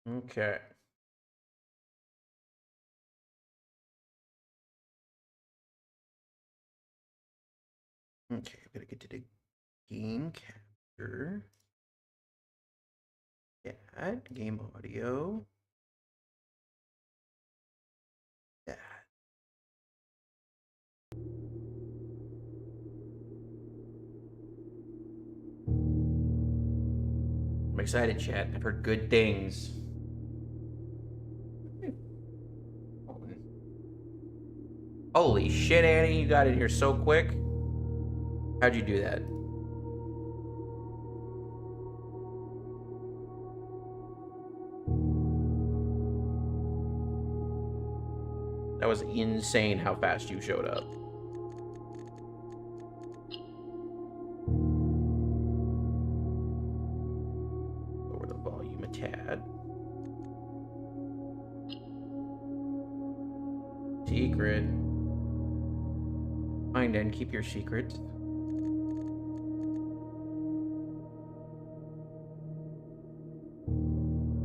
Okay. Okay, I'm gonna get to the game capture. Yeah, game audio. Yeah. I'm excited, chat. I've heard good things. Holy shit, Annie, you got in here so quick. How'd you do that? That was insane how fast you showed up. Lower the volume a tad. Secret. Find and keep your secret.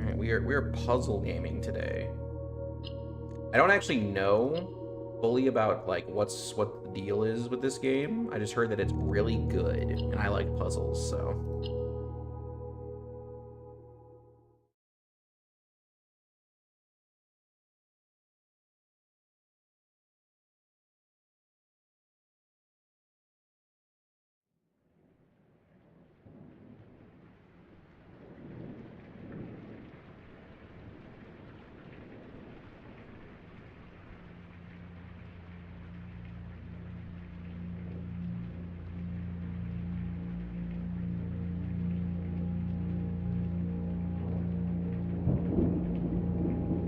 Alright, we're puzzle gaming today. I don't actually know fully about like what the deal is with this game. I just heard that it's really good, and I like puzzles, so.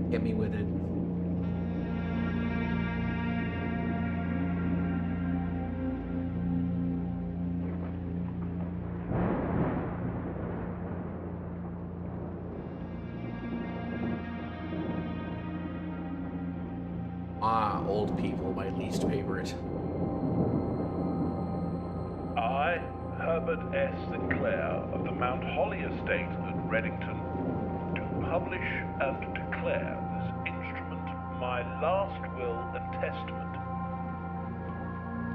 Get me with it. Ah, old people, my least favorite. I, Herbert S. Sinclair of the Mount Holly Estate at Reddington, do publish and declare this instrument my last will and testament,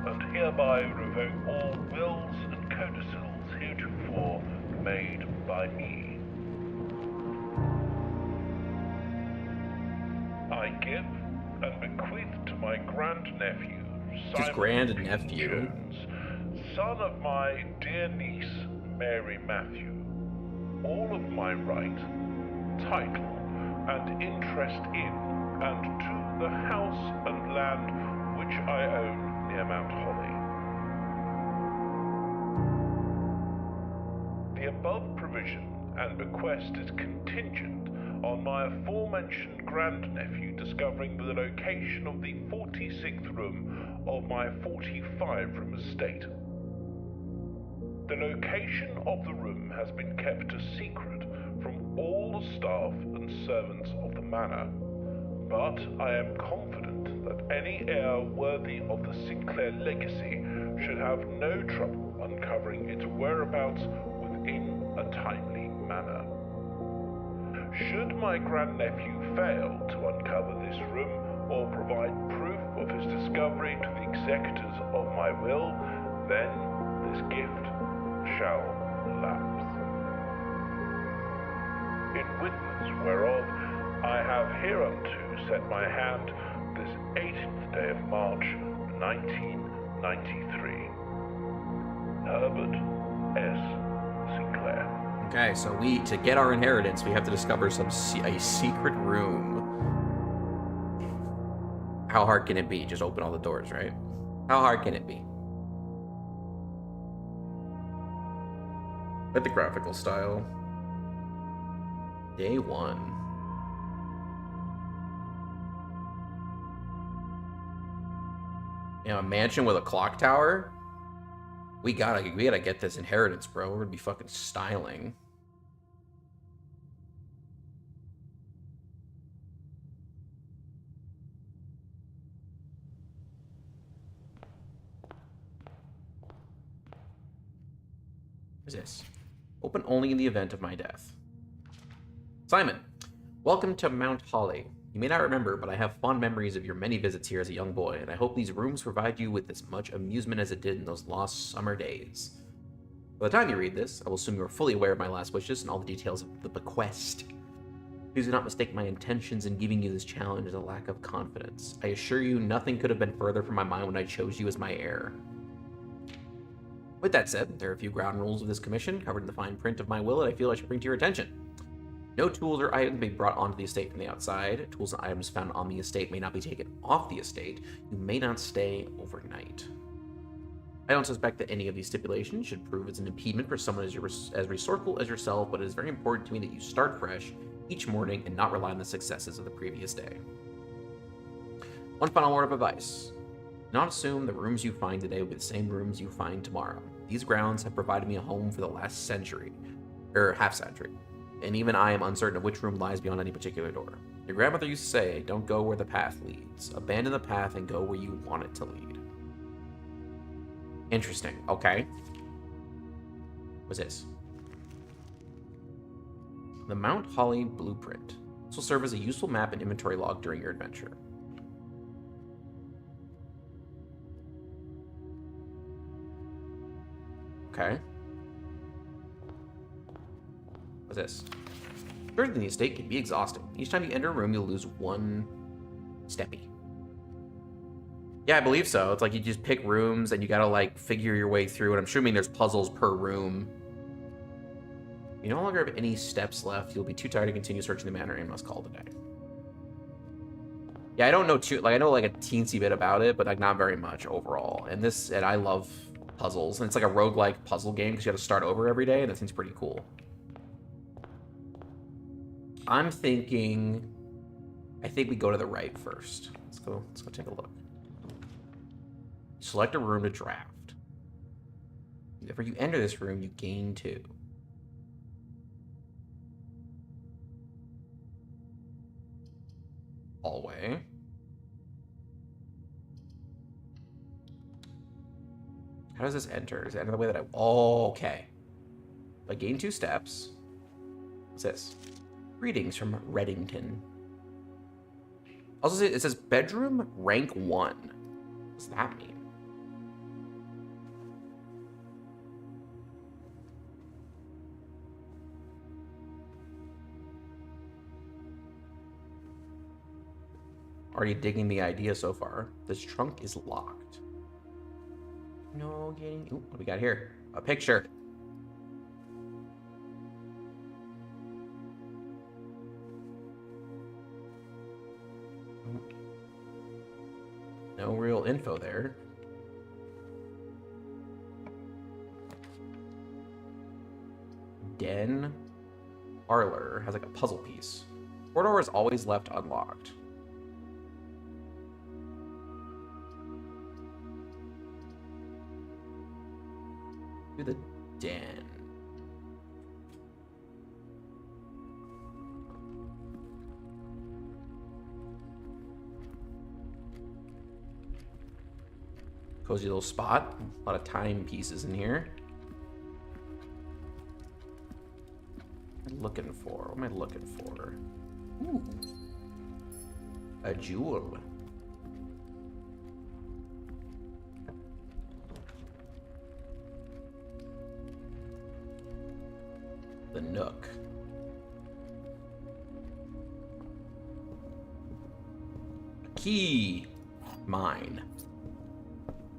and hereby revoke all wills and codicils heretofore made by me. I give and bequeath to my grandnephew, His Simon grandnephew. Jones, son of my dear niece, Mary Matthew, all of my right, title, and interest in and to the house and land which I own near Mount Holly. The above provision and bequest is contingent on my aforementioned grandnephew discovering the location of the 46th room of my 45-room estate. The location of the room has been kept a secret from all the staff and servants of the manor, but I am confident that any heir worthy of the Sinclair legacy should have no trouble uncovering its whereabouts within a timely manner. Should my grandnephew fail to uncover this room or provide proof of his discovery to the executors of my will, then this gift shall lapse. In witness whereof I have hereunto set my hand this 18th day of March, 1993. Herbert S. Sinclair. Okay, so to get our inheritance, we have to discover a secret room. How hard can it be? Just open all the doors, right? How hard can it be? At the graphical style. Day 1. You know, a mansion with a clock tower? We gotta get this inheritance, bro. We're gonna be fucking styling. What is this? Open only in the event of my death. Simon, Welcome to Mount Holly. You may not remember, but I have fond memories of your many visits here as a young boy, and I hope these rooms provide you with as much amusement as it did in those lost summer days. By the time you read this, I will assume you are fully aware of my last wishes and all the details of the bequest. Please do not mistake my intentions in giving you this challenge as a lack of confidence. I assure you, nothing could have been further from my mind when I chose you as my heir. With that said, there are a few ground rules of this commission covered in the fine print of my will that I feel I should bring to your attention. No tools or items may be brought onto the estate from the outside. Tools and items found on the estate may not be taken off the estate. You may not stay overnight. I don't suspect that any of these stipulations should prove as an impediment for someone as resourceful as yourself, but it is very important to me that you start fresh each morning and not rely on the successes of the previous day. One final word of advice. Do not assume the rooms you find today will be the same rooms you find tomorrow. These grounds have provided me a home for the last century, or half century, and even I am uncertain of which room lies beyond any particular door. Your grandmother used to say, don't go where the path leads. Abandon the path and go where you want it to lead. Interesting. Okay. What's this? The Mount Holly Blueprint. This will serve as a useful map and inventory log during your adventure. Okay. What's this? Journeying the estate can be exhausting. Each time you enter a room, you'll lose one steppy. Yeah, I believe so. It's like you just pick rooms and you gotta like figure your way through, and I'm assuming there's puzzles per room. You no longer have any steps left. You'll be too tired to continue searching the manor and must call it a day. Yeah, I don't know I know like a teensy bit about it, but like not very much overall. And I love puzzles, and it's like a roguelike puzzle game because you have to start over every day, and that seems pretty cool. I'm thinking, I think we go to the right first. Let's go take a look. Select a room to draft. If you enter this room, you gain 2. Hallway. How does this enter? Does it enter the way that oh, okay. I gain 2 steps. What's this? Greetings from Reddington. Also, it says bedroom rank 1. What's that mean? Already digging the idea so far. This trunk is locked. No getting. Ooh, what do we got here? A picture. No real info there. Den parlor has like a puzzle piece. Corridor is always left unlocked. To the den. Cozy little spot. A lot of timepieces in here. What am I looking for? What am I looking for? Ooh. A jewel. The nook. A key. Mine.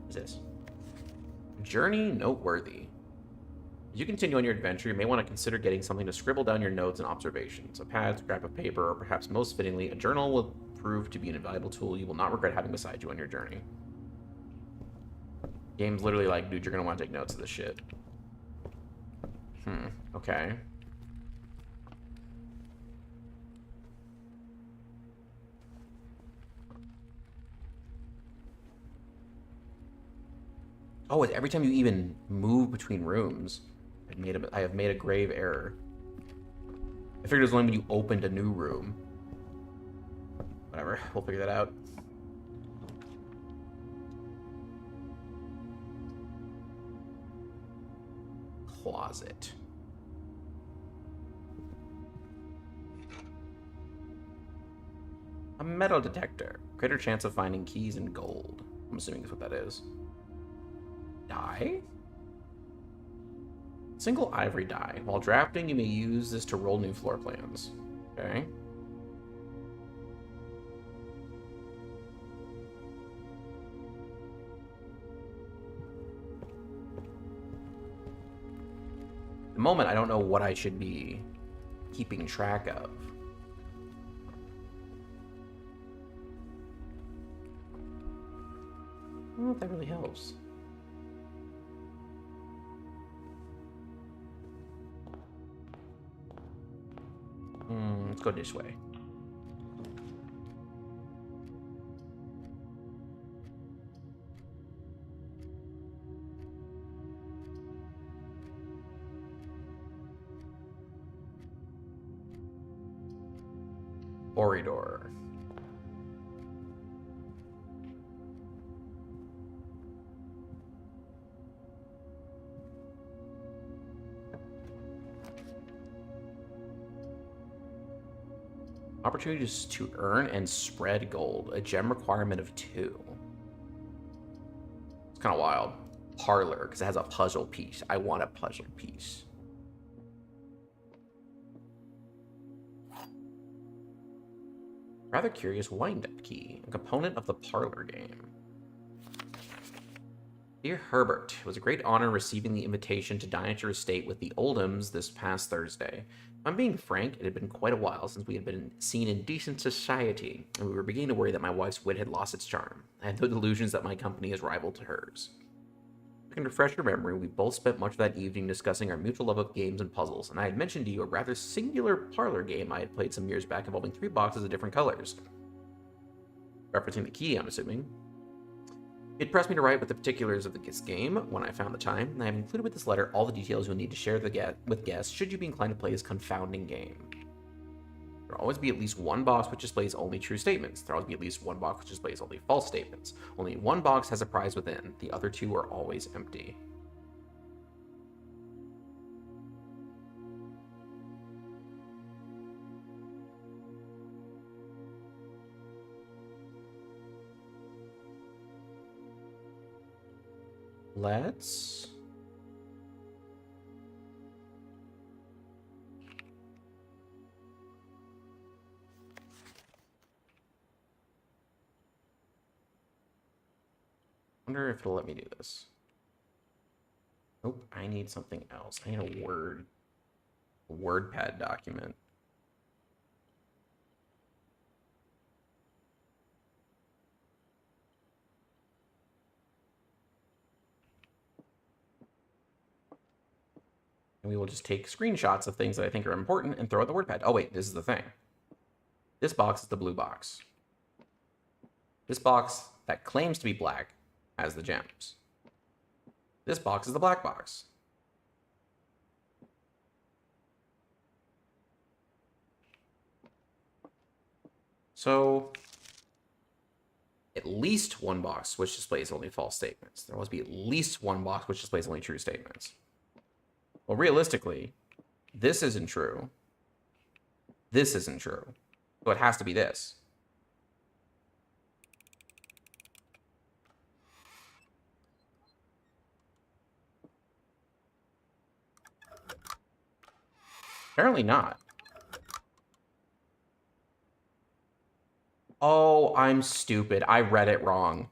What's this? Journey noteworthy. As you continue on your adventure, you may want to consider getting something to scribble down your notes and observations. A pad, scrap of paper, or perhaps most fittingly, a journal will prove to be an invaluable tool you will not regret having beside you on your journey. Game's literally like, dude, you're gonna want to take notes of this shit. Okay. Oh, every time you even move between rooms, I have made a grave error. I figured it was only when you opened a new room. Whatever, we'll figure that out. Closet. A metal detector. Greater chance of finding keys and gold. I'm assuming that's what that is. Die? Single ivory die. While drafting, you may use this to roll new floor plans. Okay. At the moment, I don't know what I should be keeping track of. I don't know if that really helps. Let's go this way. Corridor. Opportunities to earn and spread gold. A gem requirement of 2. It's kind of wild. Parlor, because it has a puzzle piece. I want a puzzle piece. Rather curious wind-up key. A component of the parlor game. Dear Herbert, it was a great honor receiving the invitation to dine at your estate with the Oldhams this past Thursday. If I'm being frank, it had been quite a while since we had been seen in decent society, and we were beginning to worry that my wife's wit had lost its charm. I had no delusions that my company is rival to hers. I can refresh your memory, we both spent much of that evening discussing our mutual love of games and puzzles, and I had mentioned to you a rather singular parlor game I had played some years back involving 3 boxes of different colors. Referencing the key, I'm assuming. It pressed me to write with the particulars of this game when I found the time, and I have included with this letter all the details you'll need to share with guests should you be inclined to play this confounding game. There will always be at least one box which displays only true statements. There will always be at least one box which displays only false statements. Only one box has a prize within. The other 2 are always empty. Let's... wonder if it'll let me do this. Nope, I need something else. I need a WordPad document. And we will just take screenshots of things that I think are important and throw at the WordPad. Oh wait, this is the thing. This box is the blue box. This box that claims to be black has the gems. This box is the black box. So, at least one box which displays only false statements. There must be at least one box which displays only true statements. Well, realistically, this isn't true. This isn't true. So it has to be this. Apparently not. Oh, I'm stupid. I read it wrong.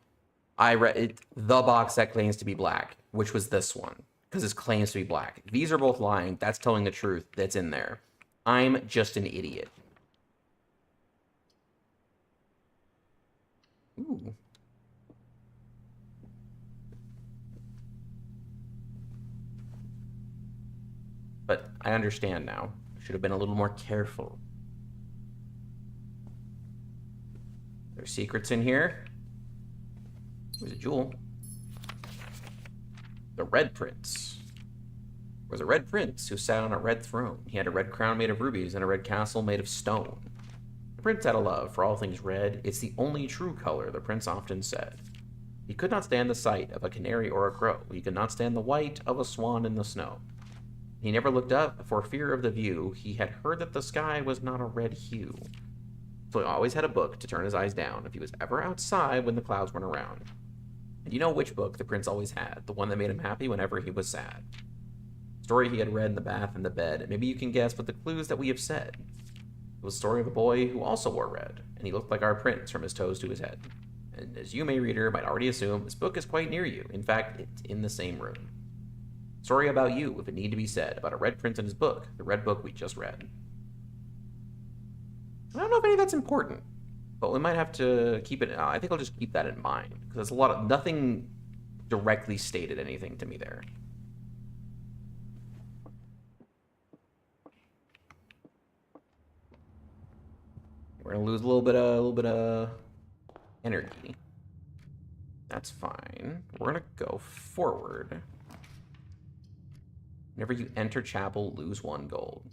I read it, the box that claims to be black, which was this one, because it claims to be black. These are both lying. That's telling the truth that's in there. I'm just an idiot. Ooh. But I understand now. Should have been a little more careful. There's secrets in here. There's a jewel. The Red Prince. There was a red prince who sat on a red throne. He had a red crown made of rubies and a red castle made of stone. The prince had a love for all things red. It's the only true color, the prince often said. He could not stand the sight of a canary or a crow. He could not stand the white of a swan in the snow. He never looked up for fear of the view. He had heard that the sky was not a red hue. So he always had a book to turn his eyes down if he was ever outside when the clouds weren't around. And you know which book the prince always had, the one that made him happy whenever he was sad. Story he had read in the bath and the bed, and maybe you can guess what the clues that we have said. It was the story of a boy who also wore red, and he looked like our prince from his toes to his head. And as you, reader, might already assume, this book is quite near you. In fact, it's in the same room. Story about you, if it need to be said, about a red prince and his book, the red book we just read. I don't know if any of that's important, but we might have to keep it. I think I'll just keep that in mind, because there's a lot of nothing directly stated anything to me there. We're gonna lose a little bit of energy. That's fine. We're gonna go forward. Whenever you enter chapel, lose 1 gold.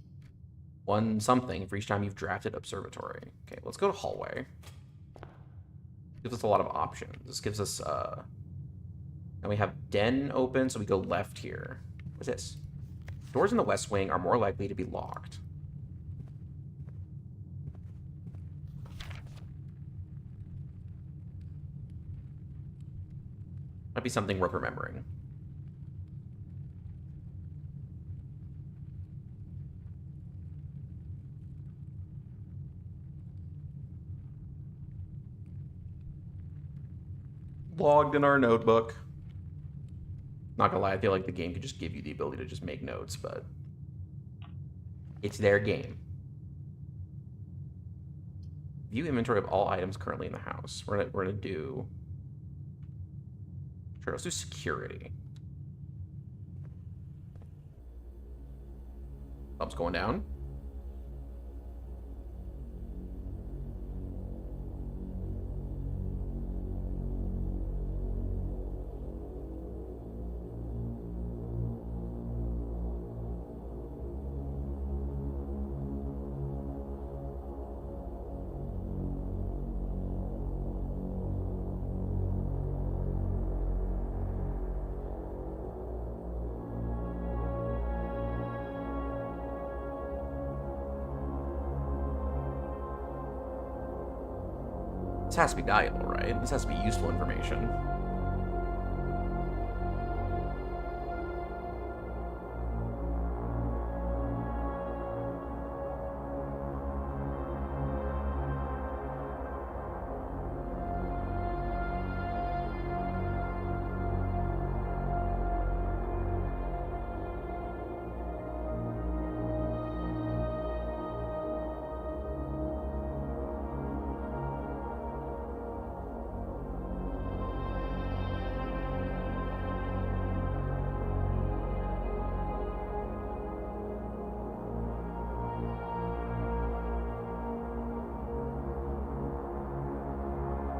1 something for each time you've drafted observatory. Okay, let's go to hallway. Gives us a lot of options. This gives us and we have den open, so we go left here. What's this? Doors in the west wing are more likely to be locked. Might be something worth remembering. Logged in our notebook. Not gonna lie, I feel like the game could just give you the ability to just make notes, but it's their game. View inventory of all items currently in the house. We're gonna do. Sure, let's do security. Thumbs going down. This has to be valuable, right? This has to be useful information.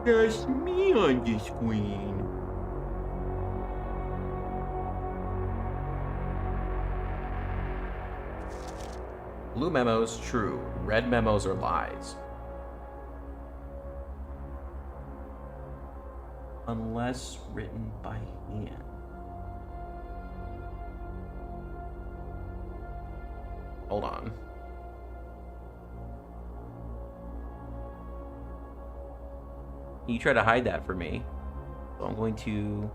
That's me on the screen. Blue memos, true. Red memos are lies. Unless written by hand. Hold on. You try to hide that for me. So I'm going to...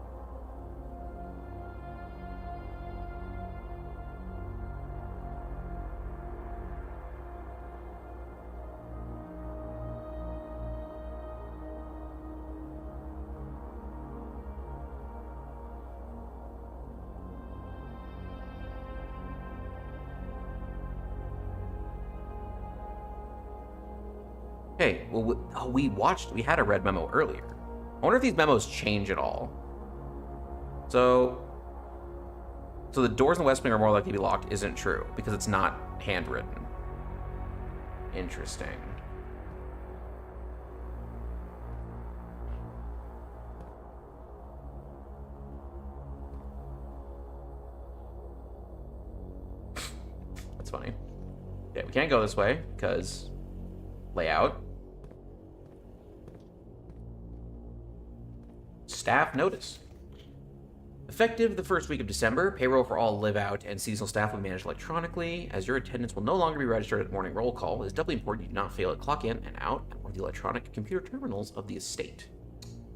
Hey, well, we had a red memo earlier. I wonder if these memos change at all. So the doors in the West Wing are more likely to be locked isn't true, because it's not handwritten. Interesting. That's funny. Yeah, we can't go this way, because... layout. Staff notice. Effective the first week of December, payroll for all live-out and seasonal staff will be managed electronically. As your attendance will no longer be registered at morning roll call, it is doubly important you do not fail to clock in and out at one of the electronic computer terminals of the estate.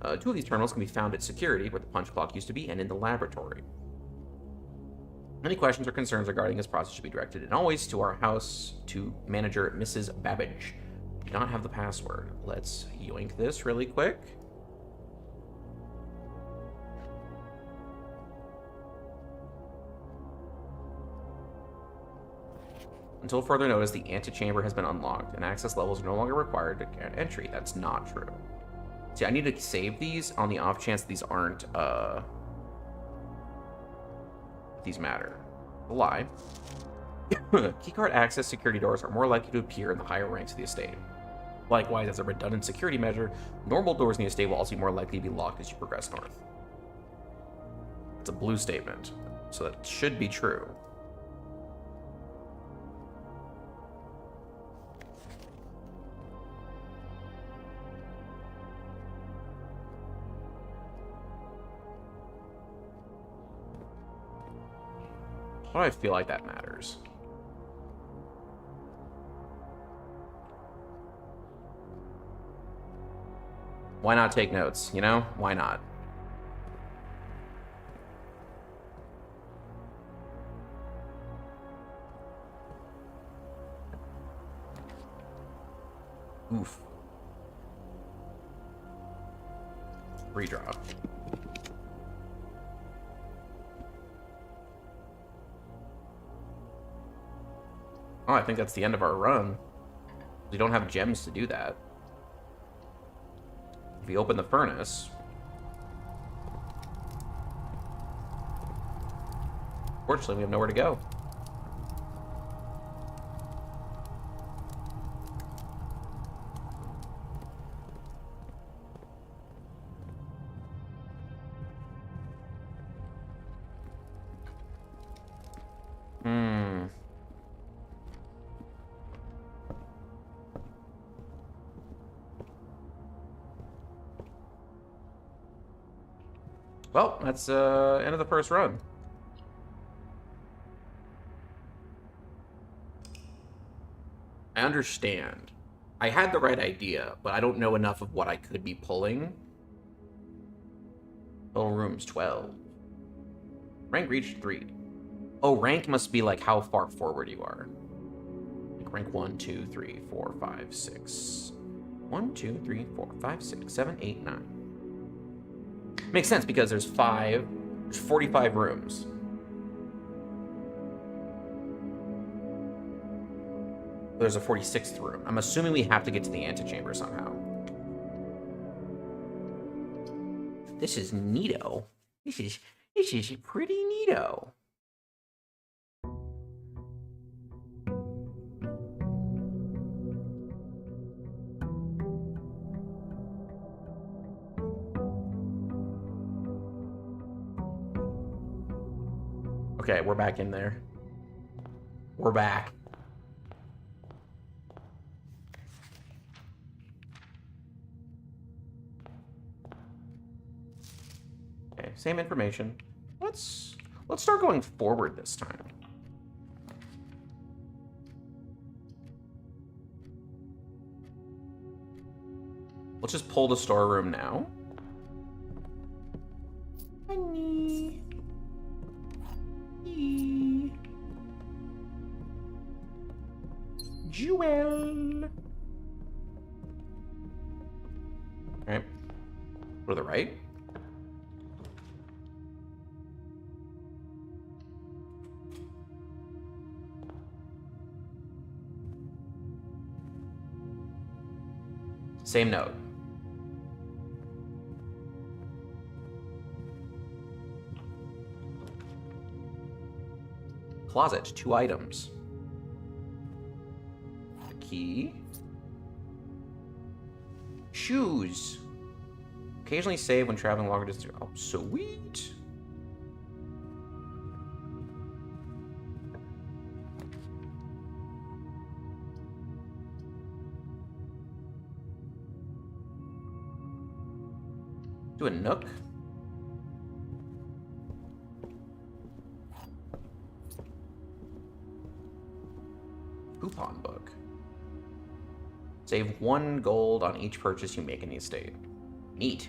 2 of these terminals can be found at security, where the punch clock used to be, and in the laboratory. Any questions or concerns regarding this process should be directed, and always to our house, to manager Mrs. Babbage. Do not have the password. Let's yoink this really quick. Until further notice, the antechamber has been unlocked, and access levels are no longer required to grant entry. That's not true. See, I need to save these on the off chance these aren't, these matter. A lie. Keycard access security doors are more likely to appear in the higher ranks of the estate. Likewise, as a redundant security measure, normal doors in the estate will also be more likely to be locked as you progress north. It's a blue statement, so that should be true. Why do I feel like that matters? Why not take notes, you know? Why not? Oof. Redraw. Oh, I think that's the end of our run. We don't have gems to do that. If we open the furnace... Fortunately, we have nowhere to go. Well, that's end of the first run. I understand. I had the right idea, but I don't know enough of what I could be pulling. Oh, room's 12. Rank reached 3. Oh, rank must be like how far forward you are. Like rank 1, 2, 3, 4, 5, 6. 1, 2, 3, 4, 5, 6, 7, 8, 9. Makes sense because there's 45 rooms. There's a 46th room. I'm assuming we have to get to the antechamber somehow. This is neato. This is pretty neato. Okay, we're back in there. We're back. Okay, same information. Let's start going forward this time. Let's just pull the storeroom now. Honey. Jewel. Alright. Go to the right. Same note. Closet, 2 items. A key. Shoes. Occasionally save when traveling longer distance. Oh, sweet. Do a nook. coupon book. Save 1 gold on each purchase you make in the estate. Neat.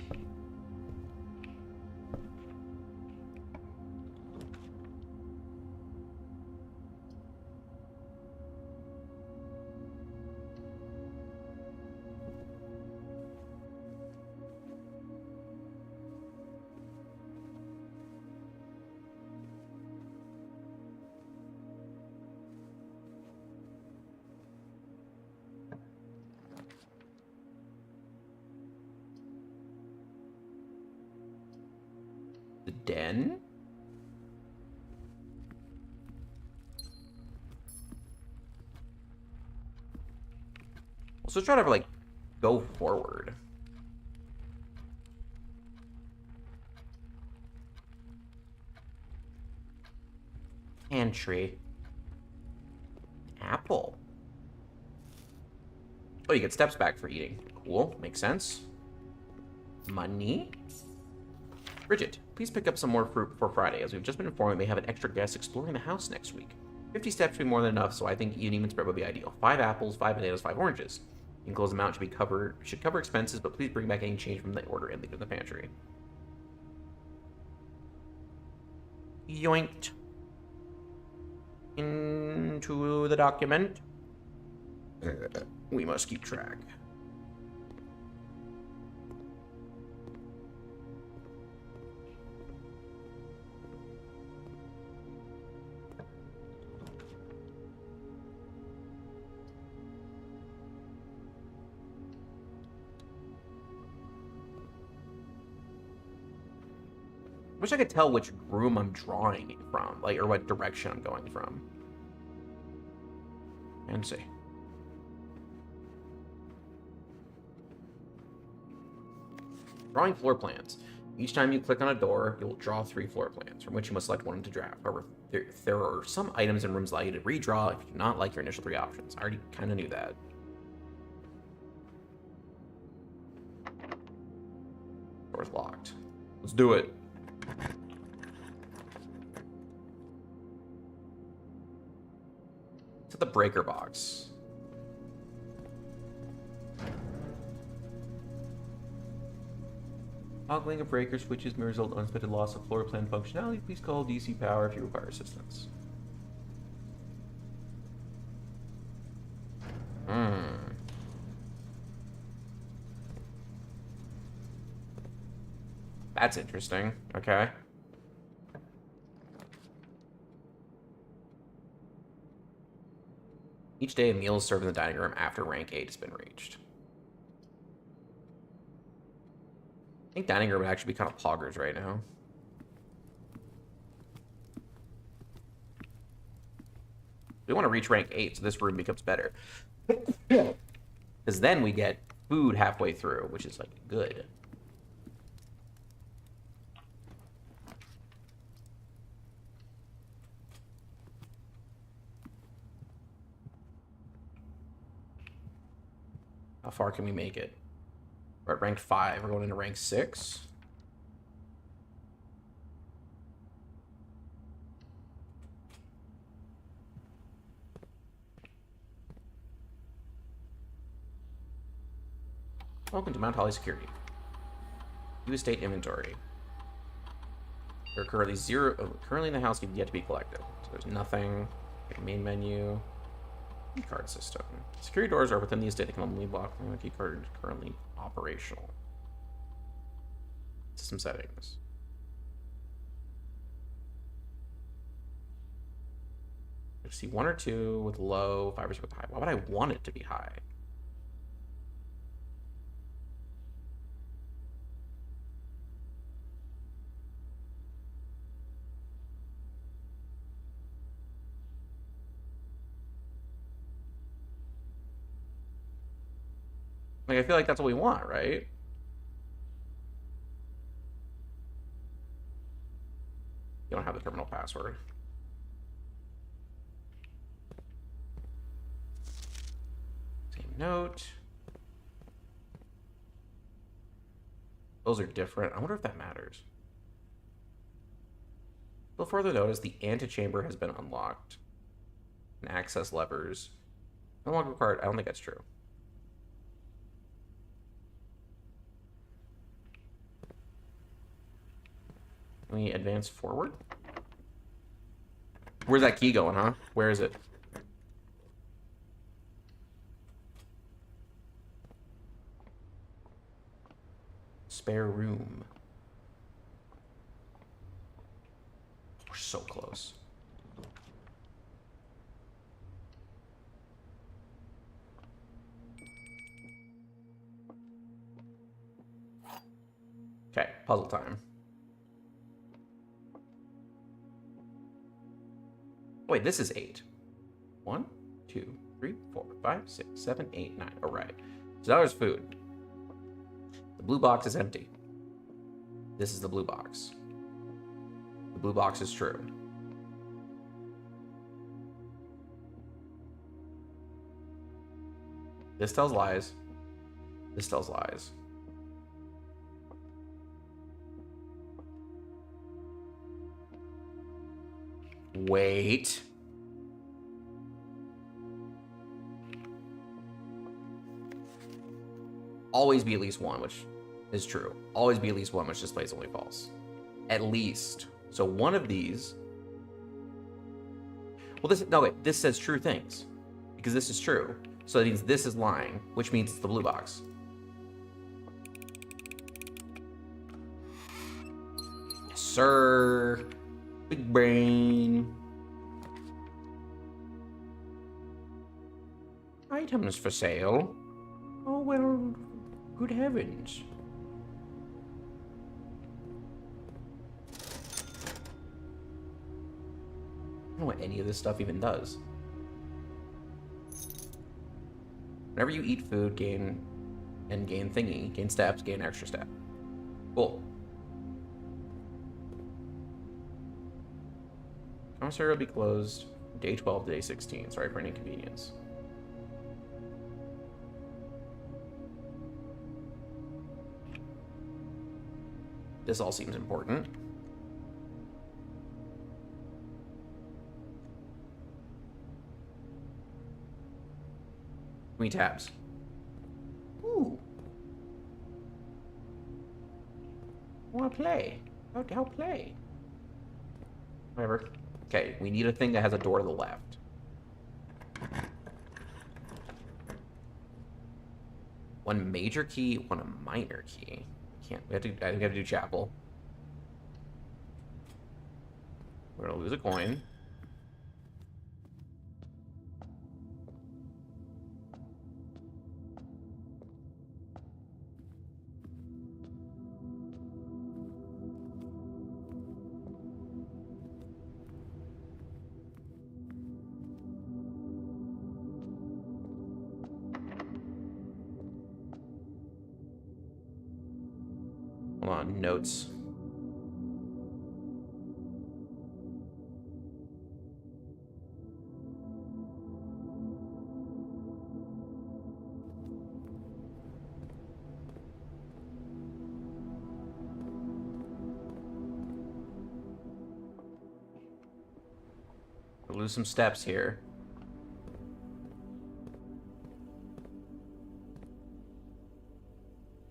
The den? So try to, like, go forward. Pantry. Apple. Oh, you get steps back for eating. Cool. Makes sense. Money. Bridget, please pick up some more fruit before Friday. As we've just been informed, we may have an extra guest exploring the house next week. 50 steps would be more than enough, so I think an even spread would be ideal. 5 apples, 5 bananas, 5 oranges. The enclosed amount should cover expenses, but please bring back any change from the order and leave it in the pantry. Yoinked. Into the document. We must keep track. Wish I could tell which room I'm drawing from, like, or what direction I'm going from. And see. Drawing floor plans. Each time you click on a door, you will draw 3 floor plans, from which you must select one to draft. However, there are some items in rooms allow you to redraw if you do not like your initial 3 options. I already kind of knew that. Door's locked. Let's do it. To the breaker box. Toggling a breaker switches may result in unexpected loss of floor plan functionality. Please call DC Power if you require assistance. That's interesting. Okay. Each day, a meal is served in the dining room after rank 8 has been reached. I think dining room would actually be kind of poggers right now. We want to reach rank 8, so this room becomes better. Because then we get food halfway through, which is, like, good. How far can we make it? We're at rank 5. We're going into rank 6. Welcome to Mount Holly Security. View estate inventory. There are currently currently in the house yet to be collected. So there's nothing. Main menu. Key card system. Security doors are within the estate that can only block when the key card is currently operational. System settings. I see 1 or 2 with low, 5 or 6 with high. Why would I want it to be high? Like, I feel like that's what we want, right? You don't have the terminal password. Same note. Those are different. I wonder if that matters. You'll further notice the antechamber has been unlocked. And access levers No longer required. I don't think that's true. Can we advance forward? Where's that key going, huh? Where is it? Spare room. We're so close. Okay, puzzle time. Wait, this is 8. 1, 2, 3, 4, 5, 6, 7, 8, 9. All right. So now there's food. The blue box is empty. This is the blue box. The blue box is true. This tells lies. This tells lies. Wait. Always be at least one, which is true. Always be at least one, which displays only false. At least. So one of these. Well, this says true things. Because this is true. So that means this is lying, which means it's the blue box. Yes, sir. Big brain. Items for sale. Oh, well, good heavens. I don't know what any of this stuff even does. Whenever you eat food, gain thingy, gain steps, gain extra step. Cool. Commissary will be closed day 12 to day 16. Sorry for any inconvenience. This all seems important. Give me tabs. Ooh. I wanna play. How play? Whatever. Okay, we need a thing that has a door to the left. One major key, one a minor key. Can't. I think we have to do chapel. We're gonna lose a coin. Hold on, notes. We'll lose some steps here.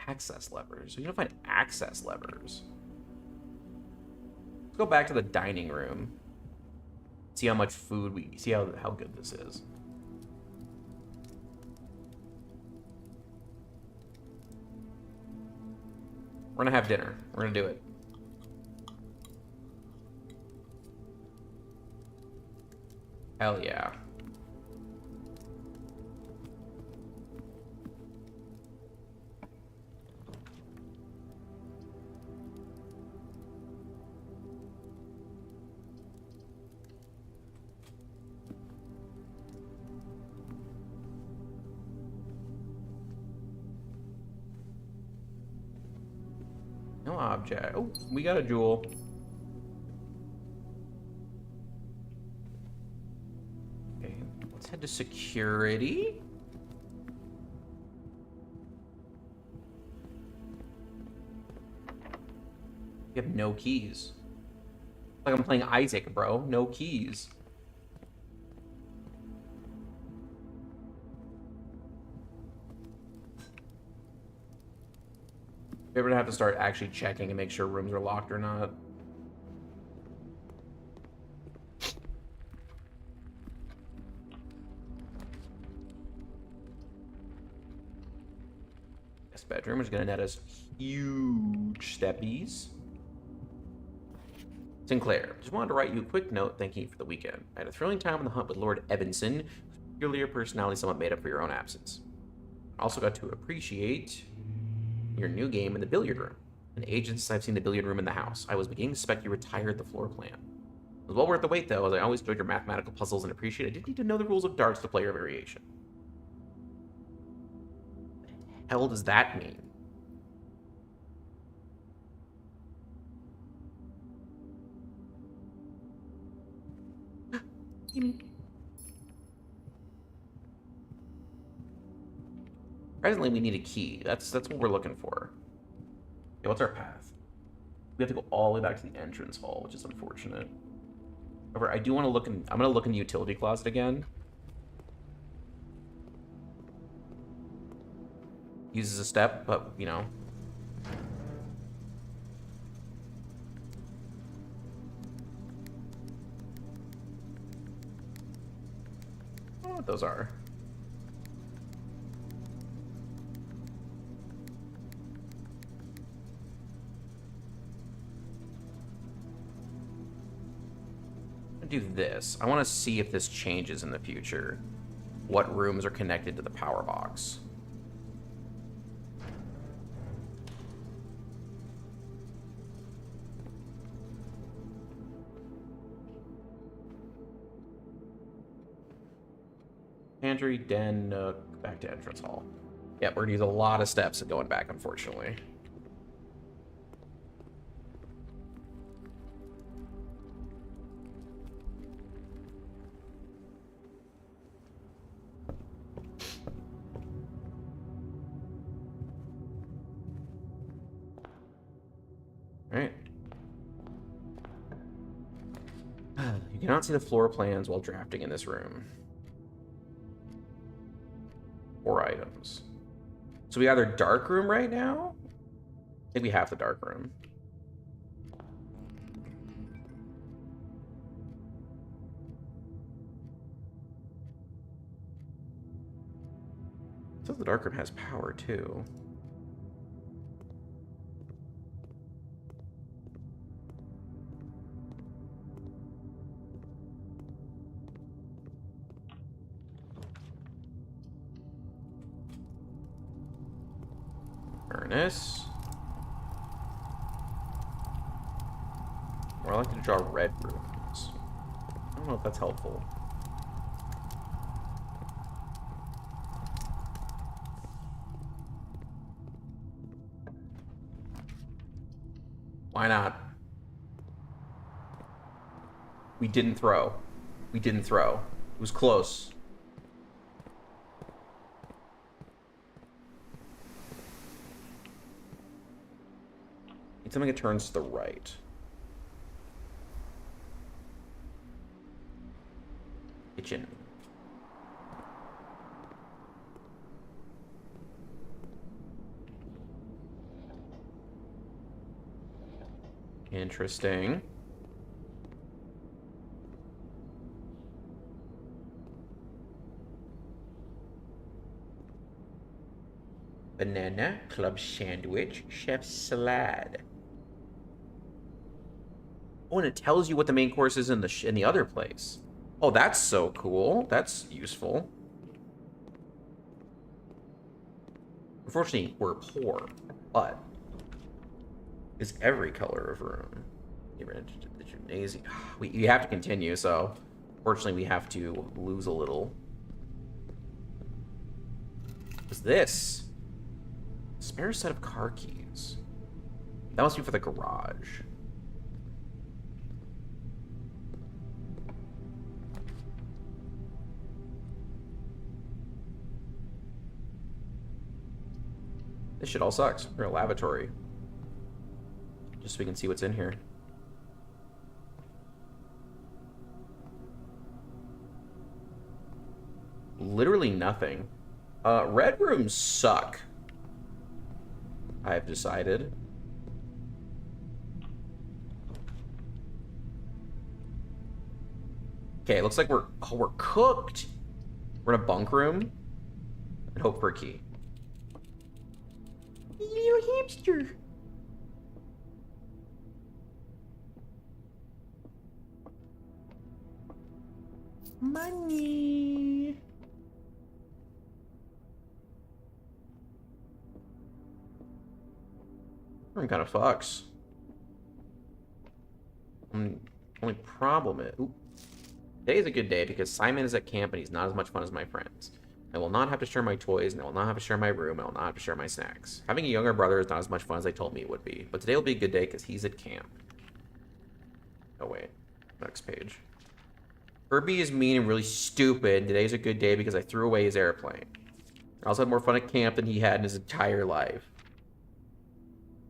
Access levers. We need to find access levers. Let's go back to the dining room. See how much food see how good this is. We're gonna have dinner. We're gonna do it. Hell yeah. No object. Oh, we got a jewel. Okay, let's head to security. We have no keys. Like I'm playing Isaac, bro. No keys. We're gonna have to start actually checking and make sure rooms are locked or not. This bedroom is gonna net us huge steppies. Sinclair, just wanted to write you a quick note thanking you for the weekend. I had a thrilling time on the hunt with Lord Evanson, whose peculiar personality somewhat made up for your own absence. I also got to appreciate your new game in the billiard room. In ages since I've seen the billiard room in the house, I was beginning to suspect you retired the floor plan. It was well worth the wait, though, as I always enjoyed your mathematical puzzles and appreciate I didn't need to know the rules of darts to play your variation. What the hell does that mean? Presently, we need a key. That's what we're looking for. Okay, what's our path? We have to go all the way back to the entrance hall, which is unfortunate. However, I do want to look in... I'm going to look in the utility closet again. Uses a step, but, you know. I don't know what those are. Do this. I want to see if this changes in the future. What rooms are connected to the power box? Pantry, den, back to entrance hall. Yep, we're gonna use a lot of steps going back, unfortunately. Alright. You cannot see the floor plans while drafting in this room. 4 items. So we either dark room right now? I think we have the dark room. So the dark room has power too. Furnace. Or I like to draw red rooms. I don't know if that's helpful. Why not? We didn't throw. We didn't throw. It was close. Need something that turns to the right. Kitchen. Interesting. Banana, club sandwich, chef's salad. Oh, and it tells you what the main course is in the other place. Oh, that's so cool. That's useful. Unfortunately, we're poor, but is every color of room. You ran into the gymnasium. We have to continue, so fortunately we have to lose a little. What's this? Spare set of car keys. That must be for the garage. This shit all sucks. We're in a lavatory. Just so we can see what's in here. Literally nothing. Red rooms suck. I have decided. Okay, it looks like we're cooked. We're in a bunk room and hope for a key. Little hamster. Money. Room kind of fucks. Only problem is... Ooh. Today is a good day because Simon is at camp and he's not as much fun as my friends. I will not have to share my toys, and I will not have to share my room, and I will not have to share my snacks. Having a younger brother is not as much fun as they told me it would be, but today will be a good day because he's at camp. Oh wait, next page. Herbie is mean and really stupid, and today's a good day because I threw away his airplane. I also had more fun at camp than he had in his entire life.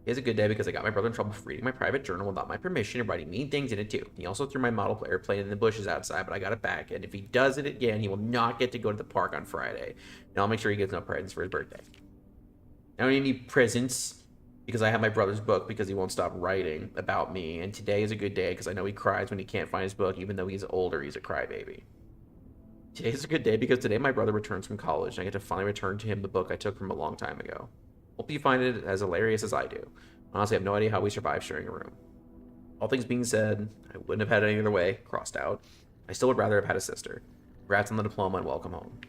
Today's a good day because I got my brother in trouble for reading my private journal without my permission and writing mean things in it too. He also threw my model airplane in the bushes outside, but I got it back, and if he does it again, he will not get to go to the park on Friday. And I'll make sure he gets no presents for his birthday. I don't need any presents because I have my brother's book because he won't stop writing about me, and today is a good day because I know he cries when he can't find his book, even though he's older, he's a crybaby. Today's a good day because today my brother returns from college, and I get to finally return to him the book I took from a long time ago. Hope you find it as hilarious as I do. Honestly, I have no idea how we survived sharing a room. All things being said, I wouldn't have had it any other way, crossed out. I still would rather have had a sister. Congrats on the diploma and welcome home.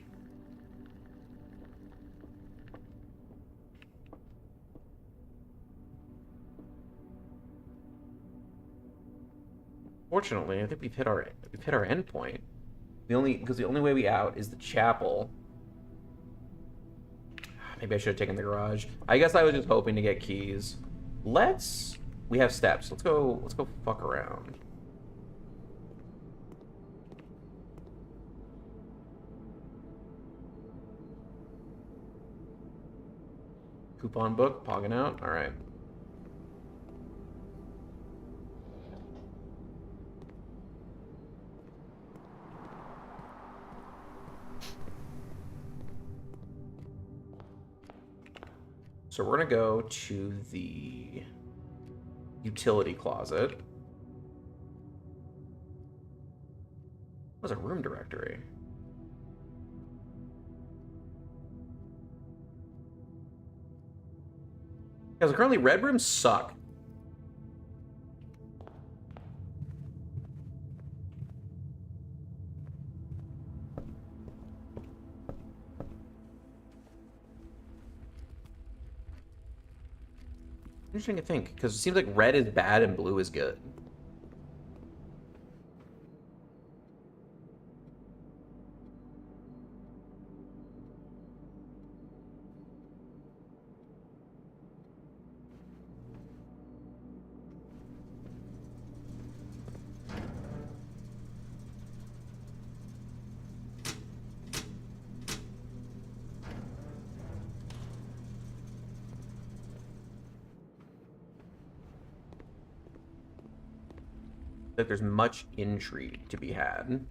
Fortunately, I think we've hit our end point. Because the only way we out is the chapel. Maybe I should have taken the garage. I guess I was just hoping to get keys. We have steps. Let's go fuck around. Coupon book, pogging out. All right. So we're gonna go to the utility closet. What's a room directory? Because currently red rooms suck. I'm just trying to think, because it seems like red is bad and blue is good. Like there's much intrigue to be had.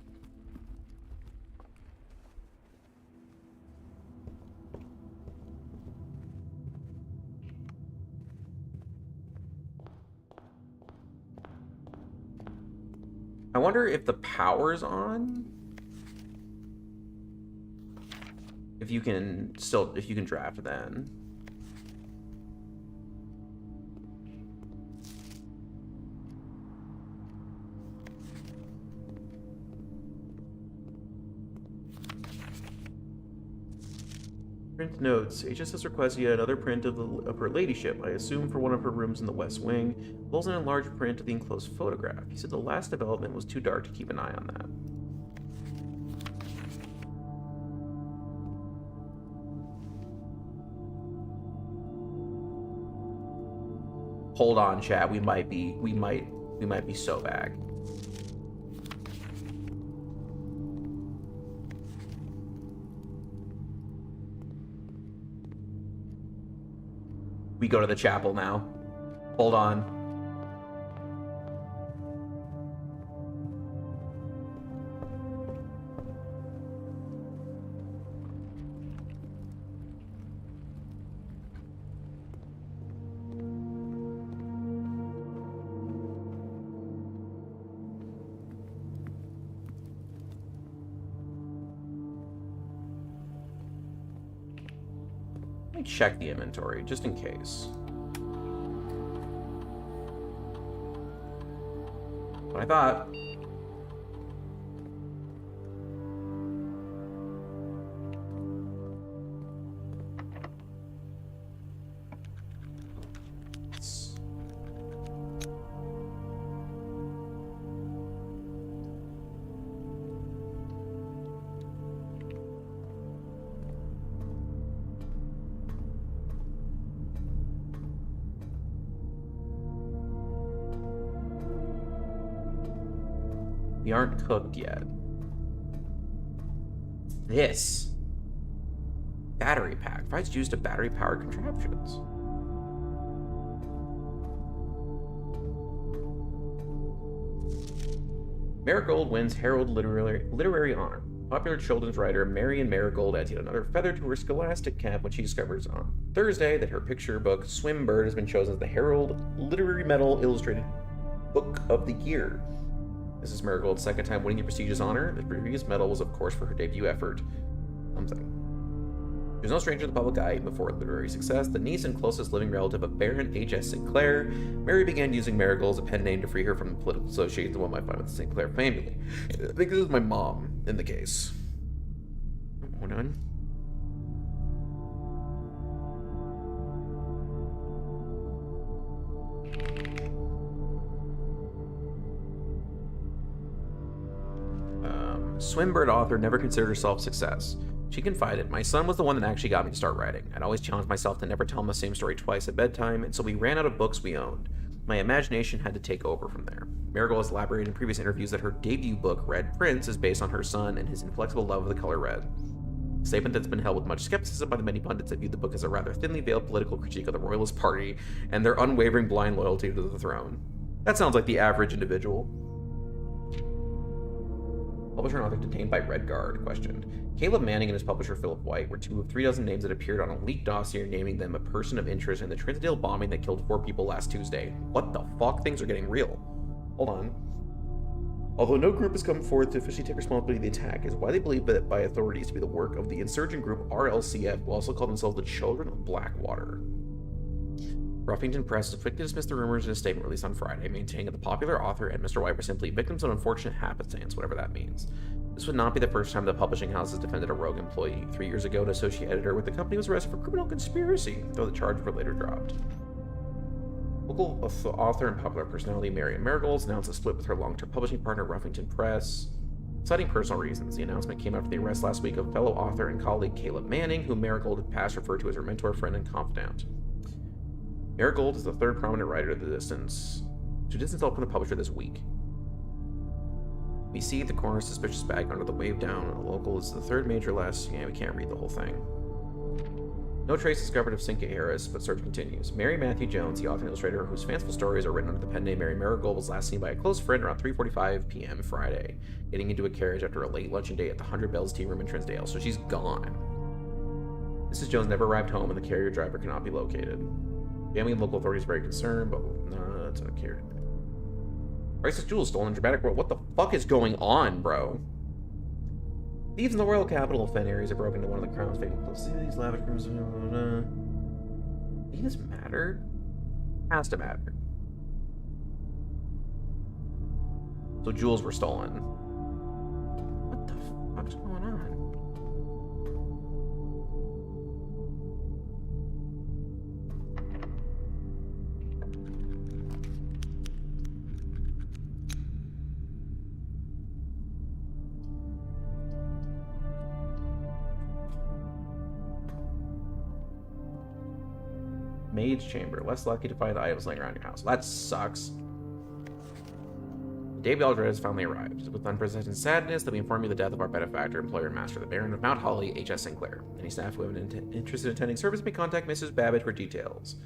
I wonder if the power's on. If you can draft then. Print notes. HS has requested yet another print of her ladyship, I assume for one of her rooms in the west wing. Pulls in a large print of the enclosed photograph. He said the last development was too dark to keep an eye on that. Hold on, chat. We might be so back. We go to the chapel now. Hold on. check the inventory, just in case. What I thought. We aren't cooked yet. This battery pack provides used to battery-powered contraptions. Marigold wins Herald Literary Honor. Popular children's writer Marion Marigold adds yet another feather to her scholastic cap when she discovers on Thursday that her picture book Swimbird has been chosen as the Herald Literary Medal Illustrated Book of the Year. This is Marigold's second time winning the prestigious honor. The previous medal was, of course, for her debut effort, Something. She was no stranger to the public eye even before literary success. The niece and closest living relative of Baron H.S. Sinclair, Mary began using Marigold as a pen name to free her from the political associations that one might find with the Sinclair family. I think this is my mom in the case. Hold on. Swimbird author never considered herself a success. She confided, "My son was the one that actually got me to start writing. I'd always challenged myself to never tell him the same story twice at bedtime, and so we ran out of books we owned. My imagination had to take over from there." Marigold has elaborated in previous interviews that her debut book, Red Prince, is based on her son and his inflexible love of the color red. A statement that's been held with much skepticism by the many pundits that viewed the book as a rather thinly veiled political critique of the Royalist Party and their unwavering blind loyalty to the throne. That sounds like the average individual. Publisher and author detained by Red Guard questioned. Caleb Manning and his publisher Philip White were 2 of 3 dozen names that appeared on a leaked dossier naming them a person of interest in the Trinsdale bombing that killed 4 people last Tuesday. What the fuck? Things are getting real. Hold on. Although no group has come forward to officially take responsibility for the attack, it is widely believed that by authorities to be the work of the insurgent group RLCF, who also call themselves the Children of Blackwater. Ruffington Press has quickly dismissed the rumors in a statement released on Friday, maintaining that the popular author and Mr. White were simply victims of unfortunate happenstance, whatever that means. This would not be the first time the publishing house has defended a rogue employee. 3 years ago, an associate editor with the company was arrested for criminal conspiracy, though the charges were later dropped. Local author and popular personality Marion Marigold announced a split with her long-term publishing partner, Ruffington Press. Citing personal reasons, the announcement came after the arrest last week of fellow author and colleague Caleb Manning, whom Marigold had past referred to as her mentor, friend, and confidant. Marigold is the 3rd prominent writer to distance herself from the publisher this week. We see the corner suspicious bag under the wave down. A local is the 3rd major last. Yeah, we can't read the whole thing. No trace discovered of Thinky Harris, but search continues. Mary Matthew Jones, the author and illustrator whose fanciful stories are written under the pen name Mary Marigold, was last seen by a close friend around 3:45 p.m. Friday, getting into a carriage after a late luncheon date at the 100 Bells Tea Room in Trinsdale, so she's gone. Mrs. Jones never arrived home and the carrier driver cannot be located. Family and local authorities are very concerned, but no, that's not carrier. Priceless jewels stolen in dramatic world. What the fuck is going on, bro? Thieves in the royal capital of Fen areas have broken into one of the crown's famous cities, lavish rooms. Does this matter? Has to matter. So jewels were stolen. What the fuck's going on? Maid's chamber. Less lucky to find items laying around your house. That sucks. Dave Aldred has finally arrived. It's with unprecedented sadness that we inform you of the death of our benefactor, employer, and master, the Baron of Mount Holly, H.S. Sinclair. Any staff who have an interest in attending service may contact Mrs. Babbage for details.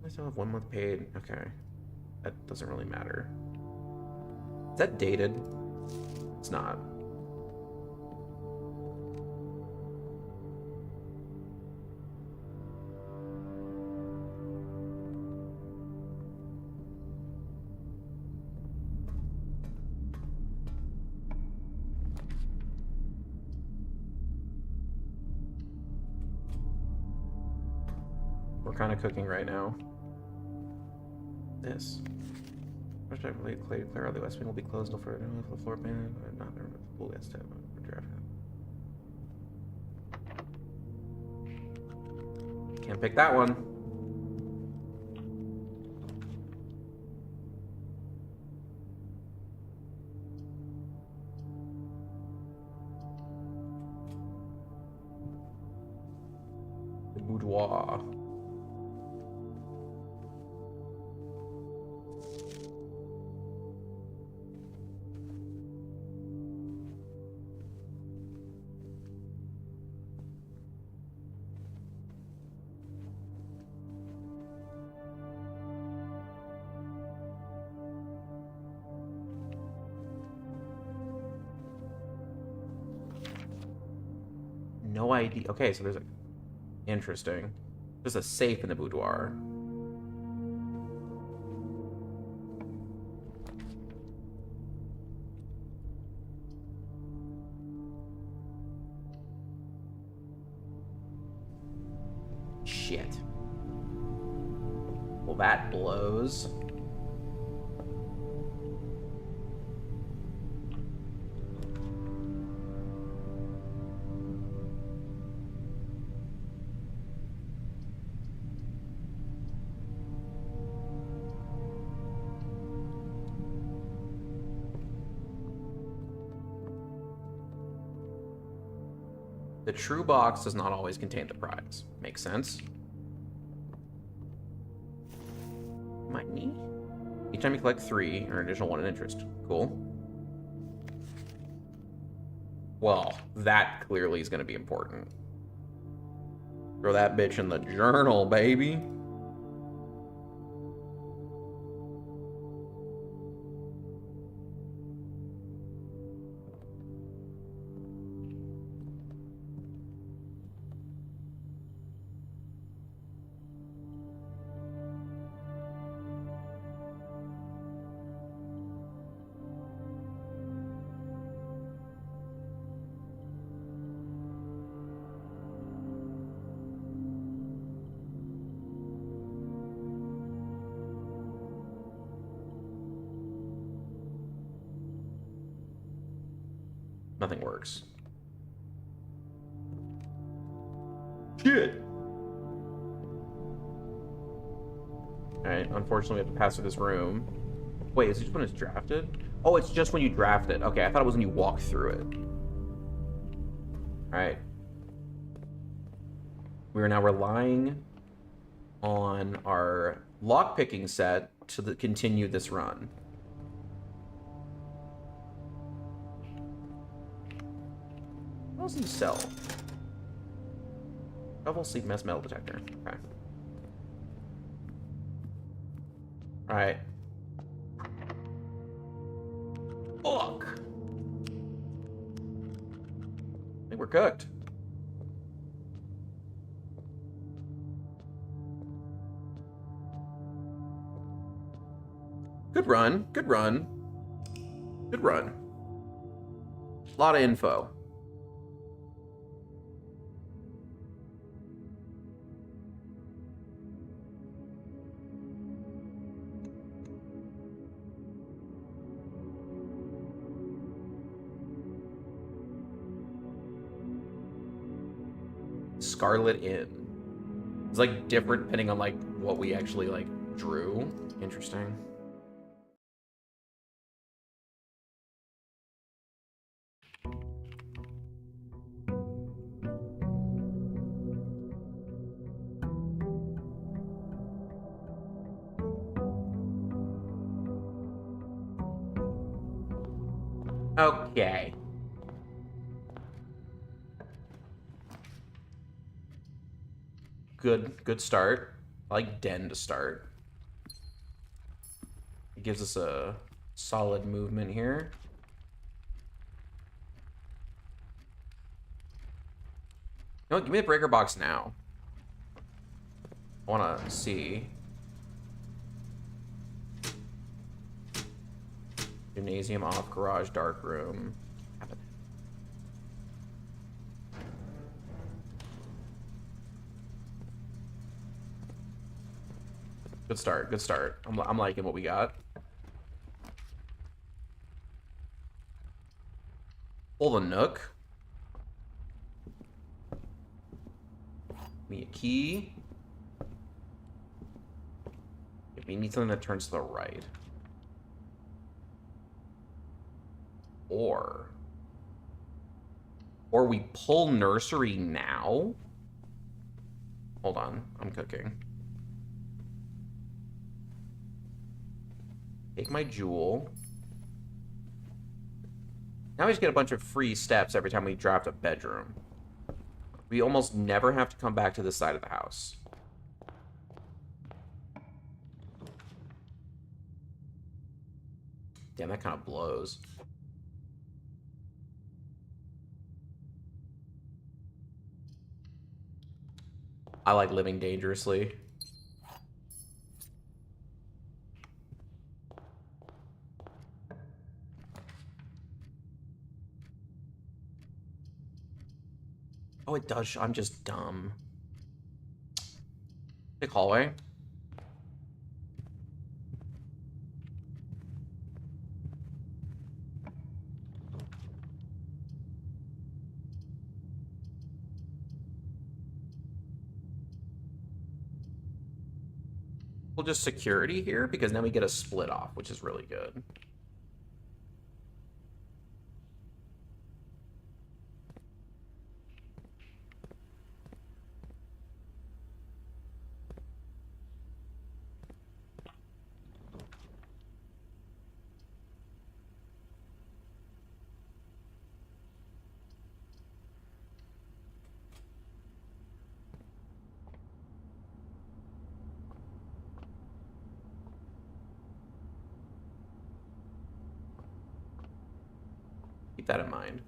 I still have 1 month paid. Okay. That doesn't really matter. Is that dated? It's not. We're kind of cooking right now. This. First, I really clear out the west wing will be closed until further the floor plan. Not the pool gas tab. Can't pick that one. The boudoir. No idea. Okay, so there's a... Interesting. There's a safe in the boudoir. Shit. Well, that blows. The true box does not always contain the prize. Makes sense. Might me? Each time you collect 3, earn an additional 1 in interest. Cool. Well, that clearly is going to be important. Throw that bitch in the journal, baby. Nothing works. Shit! Alright, unfortunately we have to pass through this room. Wait, is it just when it's drafted? Oh, it's just when you draft it. Okay, I thought it was when you walk through it. Alright. We are now relying on our lockpicking set to continue this run. What else do you sell? Double sleep mess metal detector. Okay. Alright. Fuck! I think we're cooked. Good run. Good run. Good run. A lot of info. Scarlet Inn. It's like different depending on like what we actually like drew. Interesting. Okay. Good start. I like Den to start. It gives us a solid movement here. You know what? Give me the breaker box now. I want to see. Gymnasium, off, garage, dark room. Good start. Good start. I'm liking what we got. Pull the nook. Give me a key. If we need something that turns to the right. Or we pull nursery now. Hold on, I'm cooking. Take my jewel. Now we just get a bunch of free steps every time we draft a bedroom. We almost never have to come back to this side of the house. Damn, that kind of blows. I like living dangerously. Oh, it does. I'm just dumb. Big hallway. We'll just security here because then we get a split off, which is really good. Keep that in mind.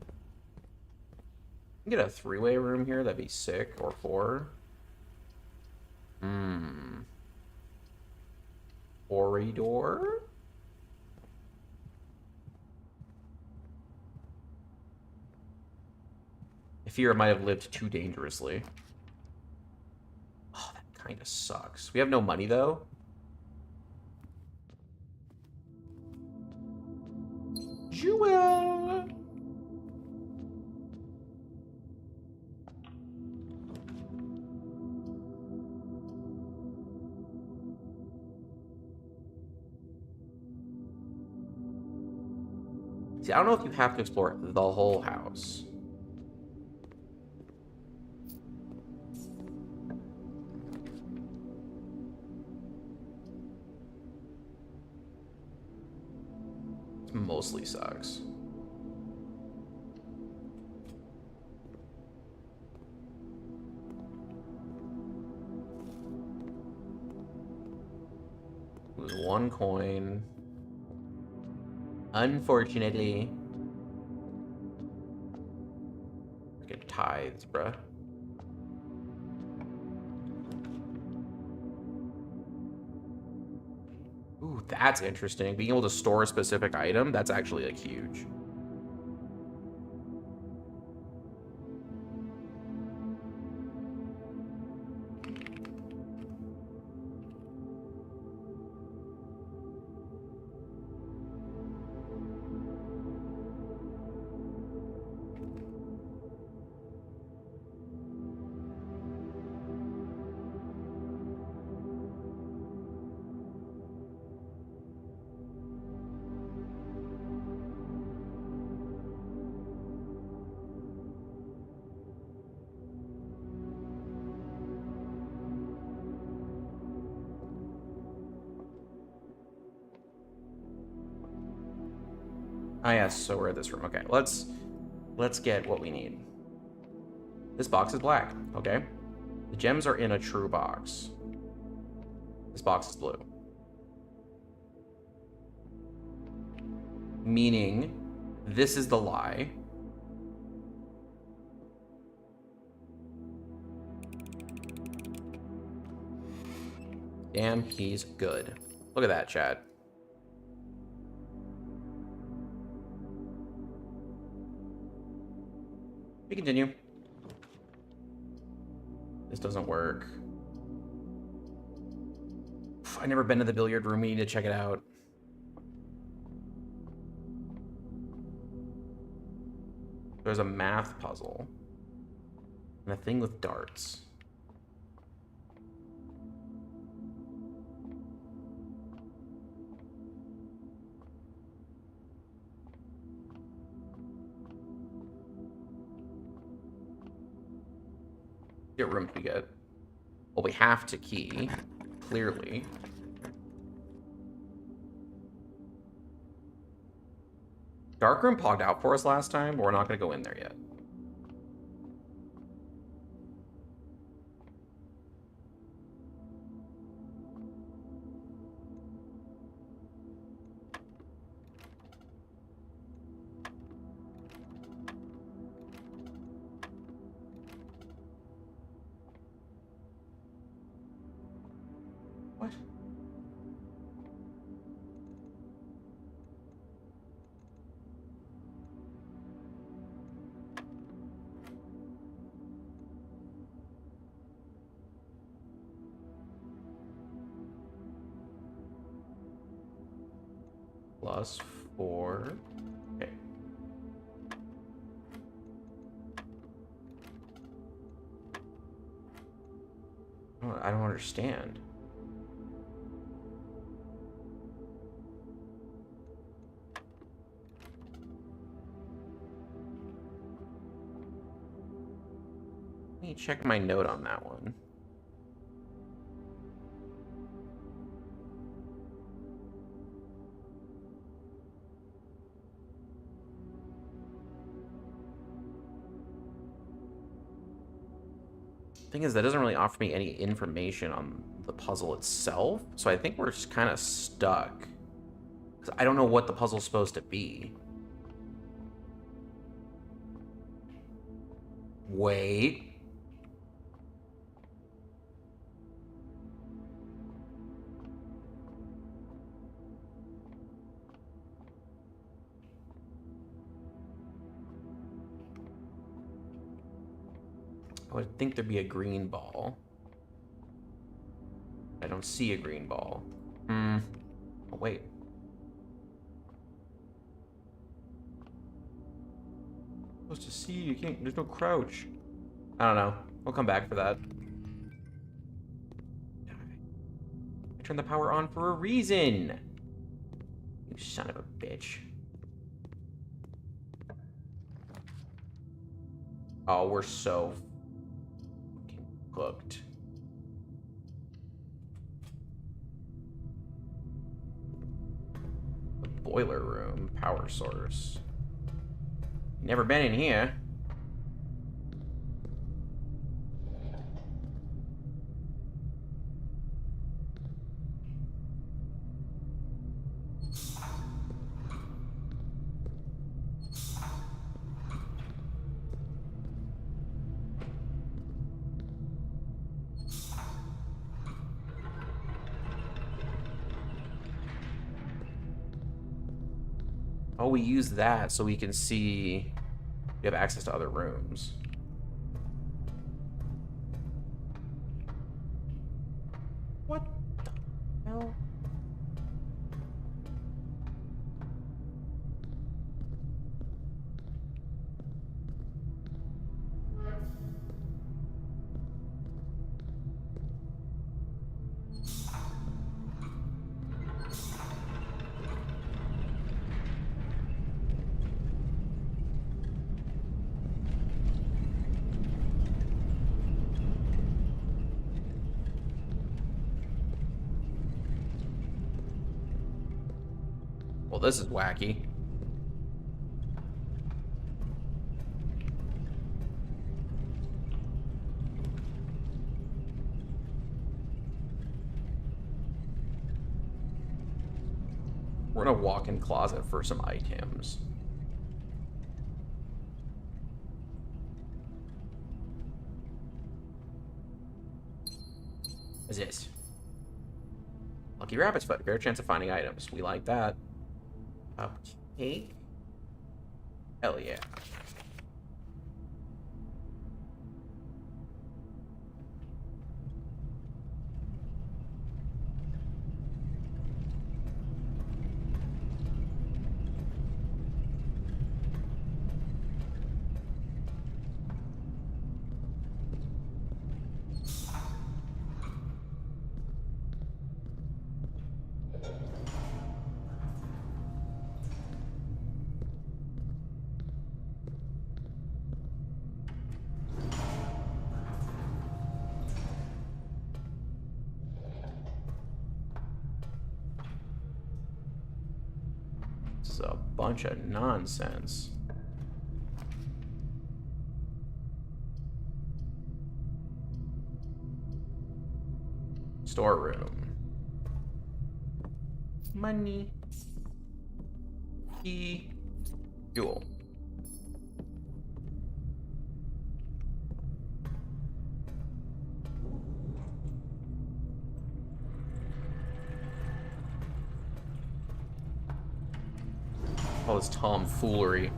Get a three-way room here, that'd be sick, or four. Corridor? I fear it might have lived too dangerously. Oh, that kind of sucks. We have no money, though. Jewel! See, I don't know if you have to explore the whole house. It mostly sucks. Lose one coin. Unfortunately. Freaking tithes, bruh. Ooh, that's interesting. Being able to store a specific item, that's actually, like, huge. Ah, yes, so we're at this room. Okay, let's get what we need. This box is black, okay? The gems are in a true box. This box is blue. Meaning, this is the lie. Damn, he's good. Look at that, chat. We continue. This doesn't work. I've never been to the billiard room. We need to check it out. There's a math puzzle. And a thing with darts. What room do we get? Well, we have to key, clearly. Dark room pogged out for us last time, but we're not going to go in there yet. What? +4. Okay. I don't understand. Let me check my note on that one. Thing is, that doesn't really offer me any information on the puzzle itself, so I think we're just kind of stuck. Because I don't know what the puzzle's supposed to be. Wait. I would think there'd be a green ball. I don't see a green ball. Oh, wait. Supposed to see, you can't, there's no crouch. I don't know. We'll come back for that. I turned the power on for a reason. You son of a bitch. Oh, we're so fucking cooked. The boiler room, power source. Never been in here. Oh, we use that so we can see we have access to other rooms. What the hell? Well, this is wacky. We're in a walk-in closet for some items. What's this? Lucky rabbit's foot. Greater chance of finding items. We like that. Okay. Hell yeah. This is a bunch of nonsense. Storeroom. Money. Key. Fuel. All this tomfoolery.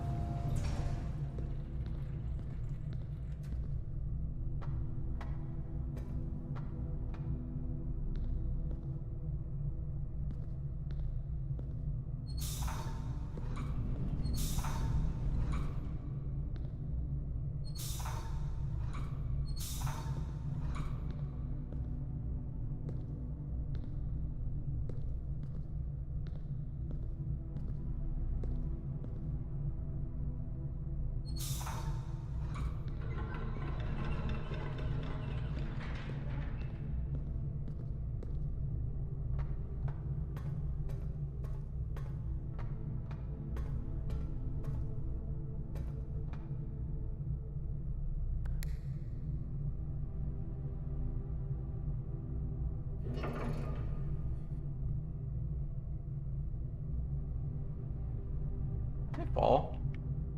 Can I fall?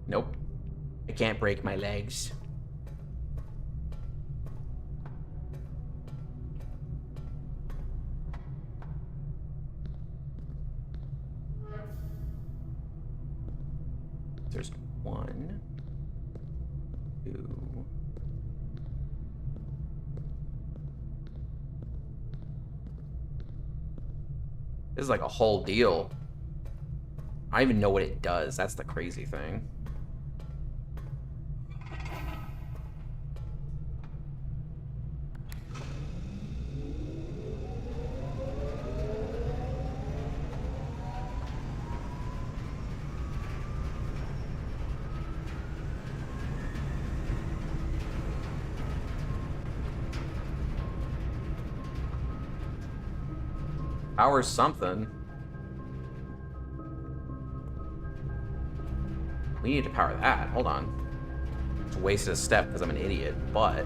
Nope. I can't break my legs. There's 1, 2. This is like a whole deal. I don't even know what it does. That's the crazy thing. Power something. We need to power that. Hold on. It's wasted a step because I'm an idiot, but...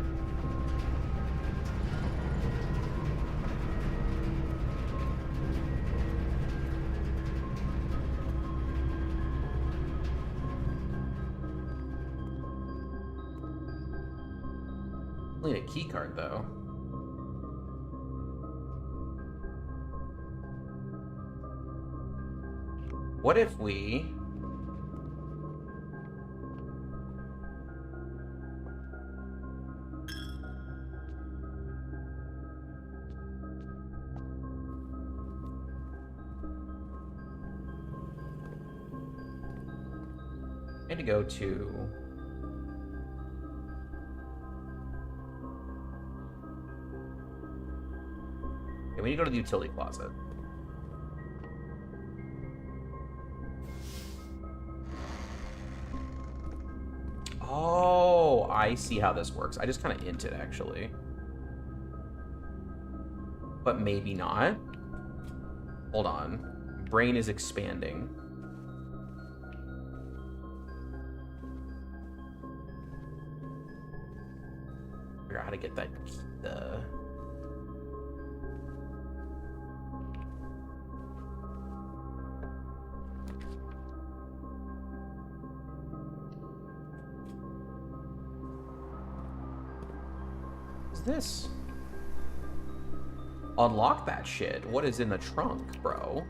I need a key card, though. What if we... I need to go to... Okay, we need to go to the utility closet. Oh, I see how this works. I just kind of int it, actually. But maybe not. Hold on. Brain is expanding. Figure out how to get that... This? Unlock that shit. What is in the trunk, bro?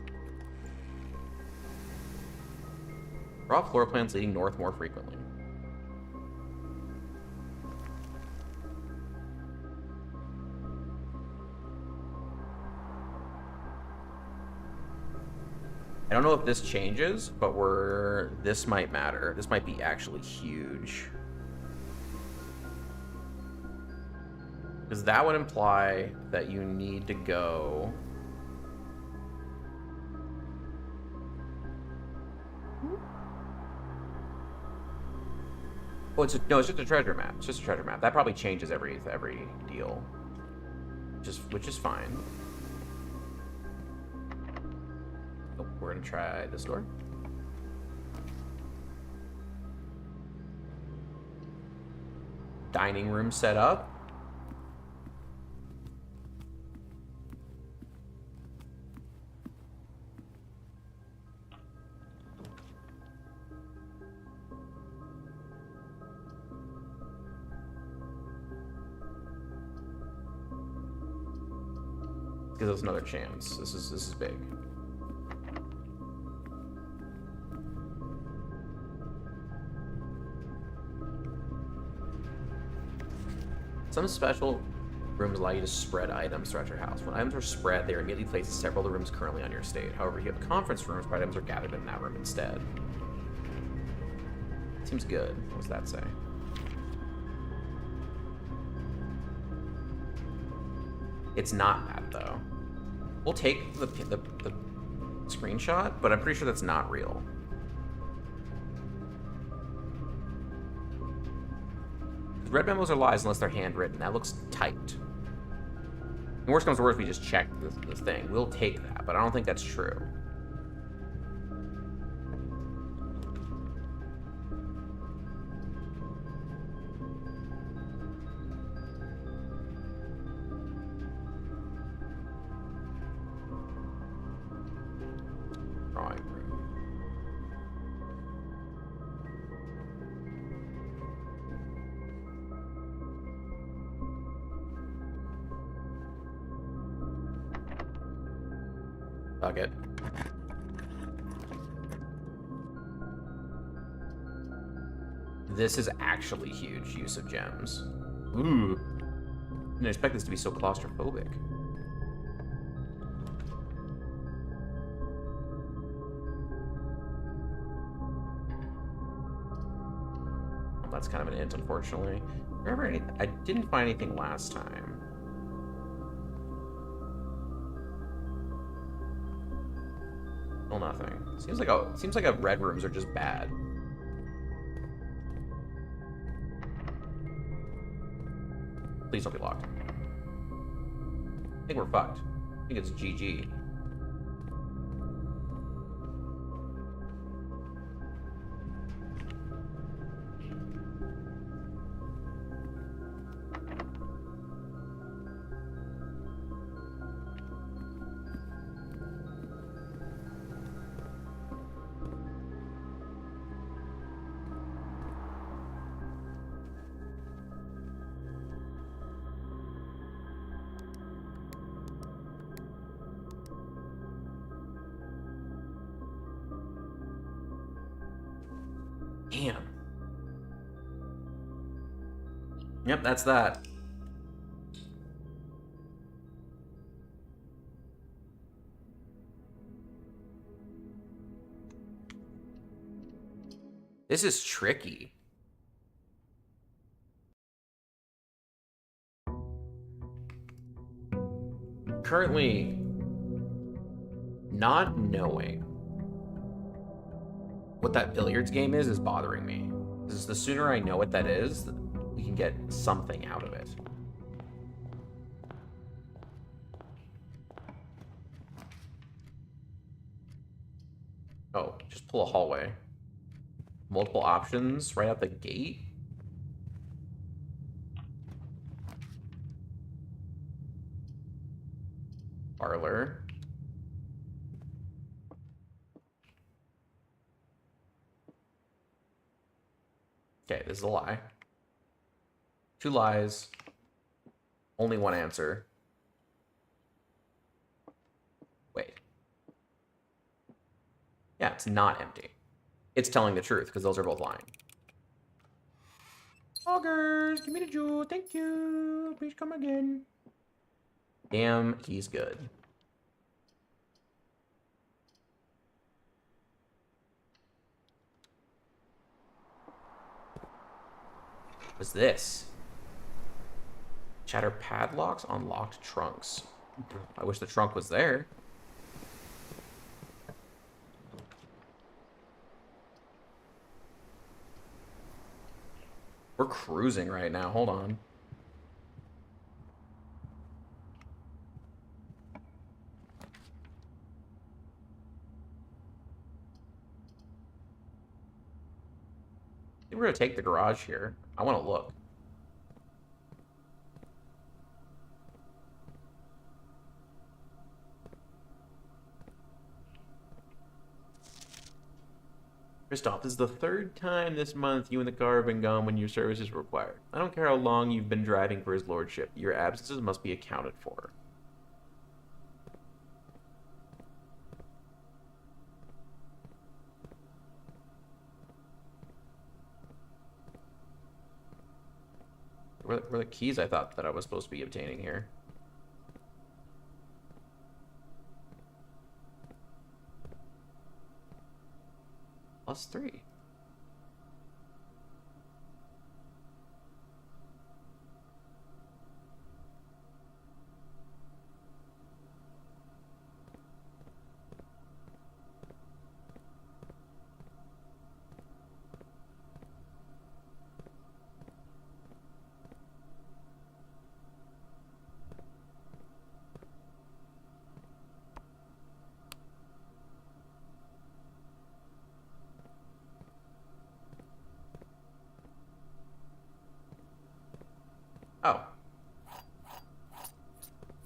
Draw floor plans leading north more frequently. I don't know if this changes, but this might matter. This might be actually huge. Because that would imply that you need to go... Oh, it's just a treasure map. It's just a treasure map. That probably changes every deal. Which is fine. Oh, we're gonna try this door. dining room set up. Gives us another chance. This is big. Some special rooms allow you to spread items throughout your house. When items are spread, they are immediately placed in several of the rooms currently on your estate. However, if you have conference rooms where items are gathered in that room instead. Seems good. What does that say? It's not that, though. We'll take the screenshot, but I'm pretty sure that's not real. Red memos are lies unless they're handwritten. That looks typed. And worst comes to worst, we just check the thing. We'll take that, but I don't think that's true. Drawing room. Fuck it. This is actually huge use of gems. Ooh. I didn't expect this to be so claustrophobic. Well, that's kind of an int, unfortunately. Remember anything? I didn't find anything last time. Still nothing. Seems like red rooms are just bad. Please don't be locked. I think we're fucked. I think it's GG. Damn. Yep, that's that. This is tricky. Currently, not knowing what that billiards game is bothering me. Because the sooner I know what that is, we can get something out of it. Oh, just pull a hallway. Multiple options right out the gate? Parlor. Okay, this is a lie. 2 lies. Only 1 answer. Wait. Yeah, it's not empty. It's telling the truth, because those are both lying. Augers, give me the jewel, thank you. Please come again. Damn, he's good. What's this? Shatter padlocks, unlocked trunks. I wish the trunk was there. We're cruising right now. Hold on. I think we're gonna take the garage here. I want to look. Christoph, this is the third time this month you and the car have been gone when your services were required. I don't care how long you've been driving for his lordship. Your absences must be accounted for. Where are the keys I thought that I was supposed to be obtaining here? +3. Oh. I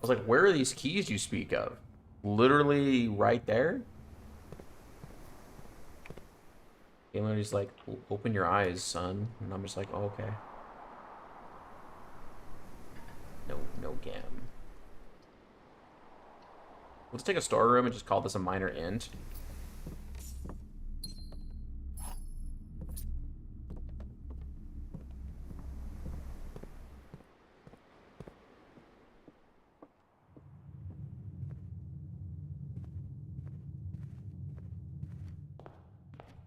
was like, where are these keys you speak of? Literally right there? He's like, open your eyes, son. And I'm just like, oh, okay. No gam. Let's take a storeroom and just call this a minor int.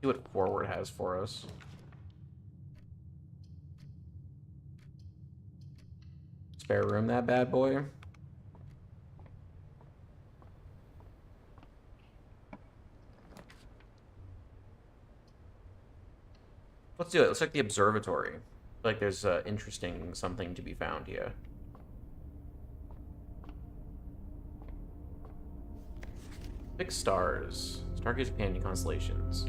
See what forward has for us. Spare room, that bad boy. Let's do it. Let's check the observatory. I feel like there's interesting something to be found here. Fixed stars. Stargaze companion constellations.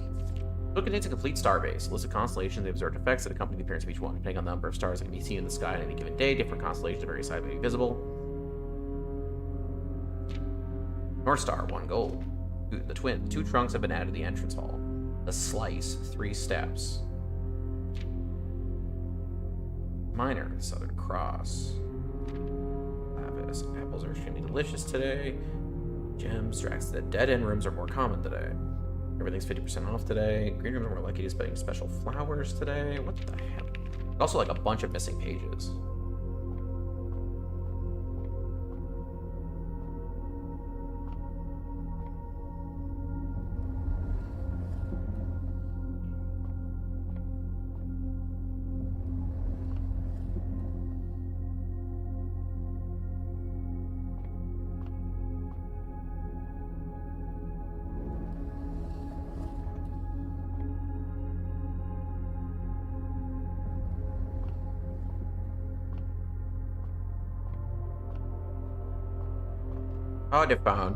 Book contains a complete starbase. A list of constellations and observed effects that accompany the appearance of each one. Depending on the number of stars that can be seen in the sky on any given day, different constellations of various sizes may be visible. North Star, 1 gold. The twin. 2 trunks have been added to the entrance hall. A slice, 3 steps. Minor, Southern Cross. Lapis. Apples are extremely delicious today. Gems, tracks. The dead-end rooms are more common today. Everything's 50% off today. Green rooms are more likely to be special flowers today. What the hell? Also, like a bunch of missing pages. Oh, they found.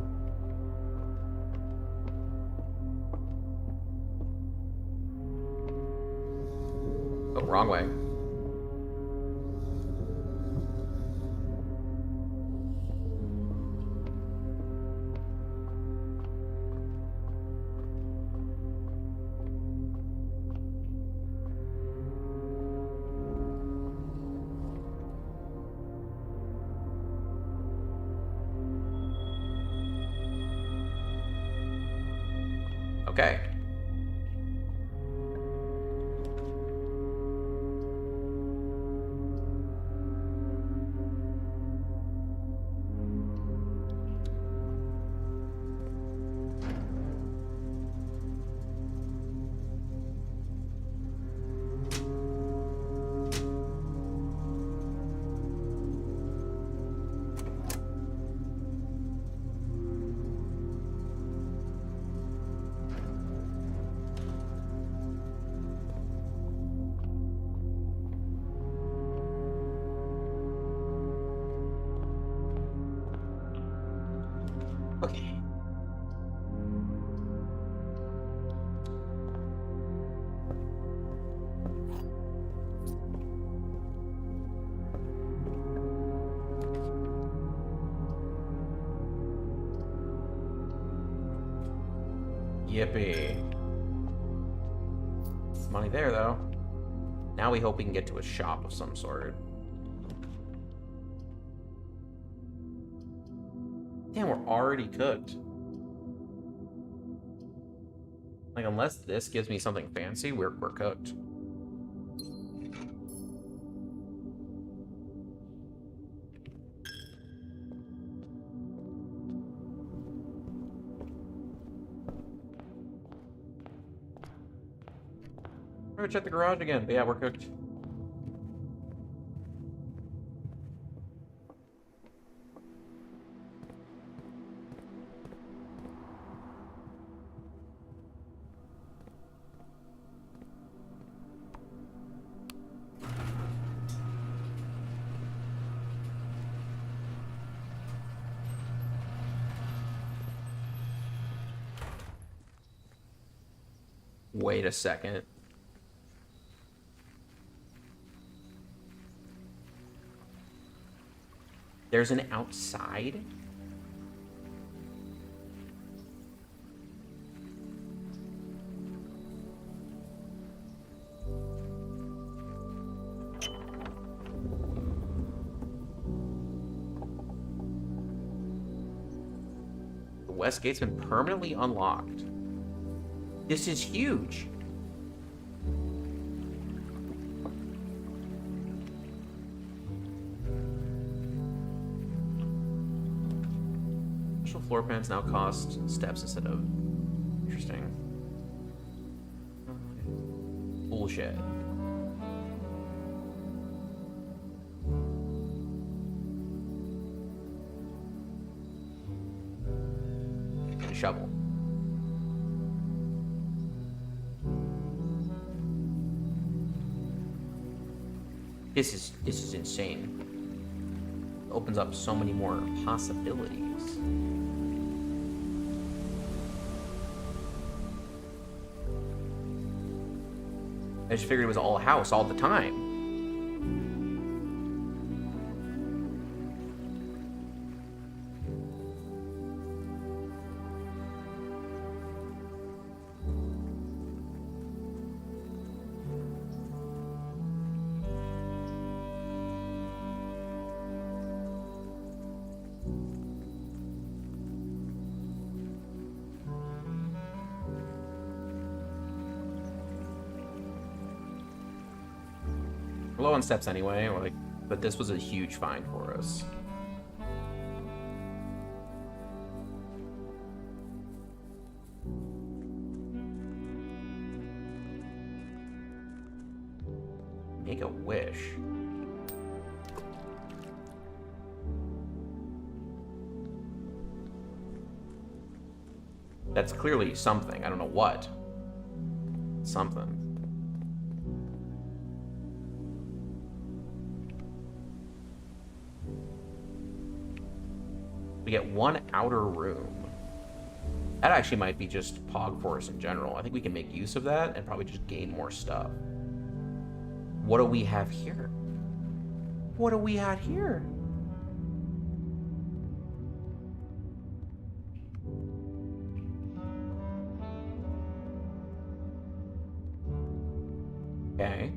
Oh, wrong way. Okay. Okay. Yippee. money there, though. Now we hope we can get to a shop of some sort. Damn, we're already cooked. Like, unless this gives me something fancy, we're cooked. We're gonna check the garage again, but yeah, we're cooked. Wait a second. There's an outside? The west gate's been permanently unlocked. This is huge. Special floor plans now cost steps instead of... Interesting. Bullshit. And a shovel. This is insane. It opens up so many more possibilities. I just figured it was all a house all the time. We're low on steps anyway, like, but this was a huge find for us. Make a wish. That's clearly something. I don't know what. Something. We get one outer room. That actually might be just Pog for us in general. I think we can make use of that and probably just gain more stuff. What do we have here? What do we have here? Okay.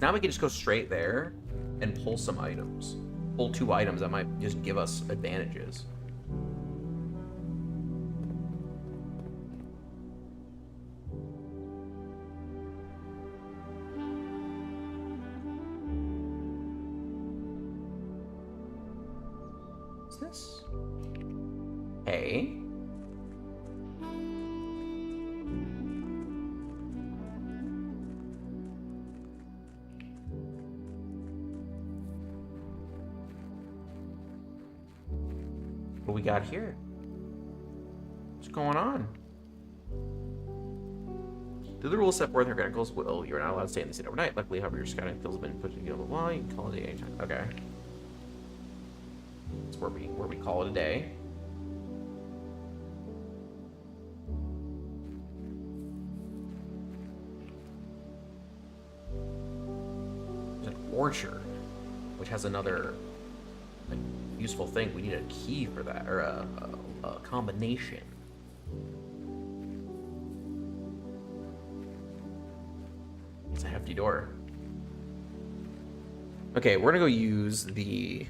Now we can just go straight there and pull some items. Pull 2 items that might just give us advantages. What's this? Hey. What we got here? What's going on? Do the rules set forth in your articles? Well, you're not allowed to stay in the city overnight. Luckily, however, your scouting skills have been put together. Well, you can call it a day anytime. Okay. That's where we call it a day. There's an orchard, which has another like useful thing. We need a key for that, or a combination. It's a hefty door. Okay, we're gonna go use the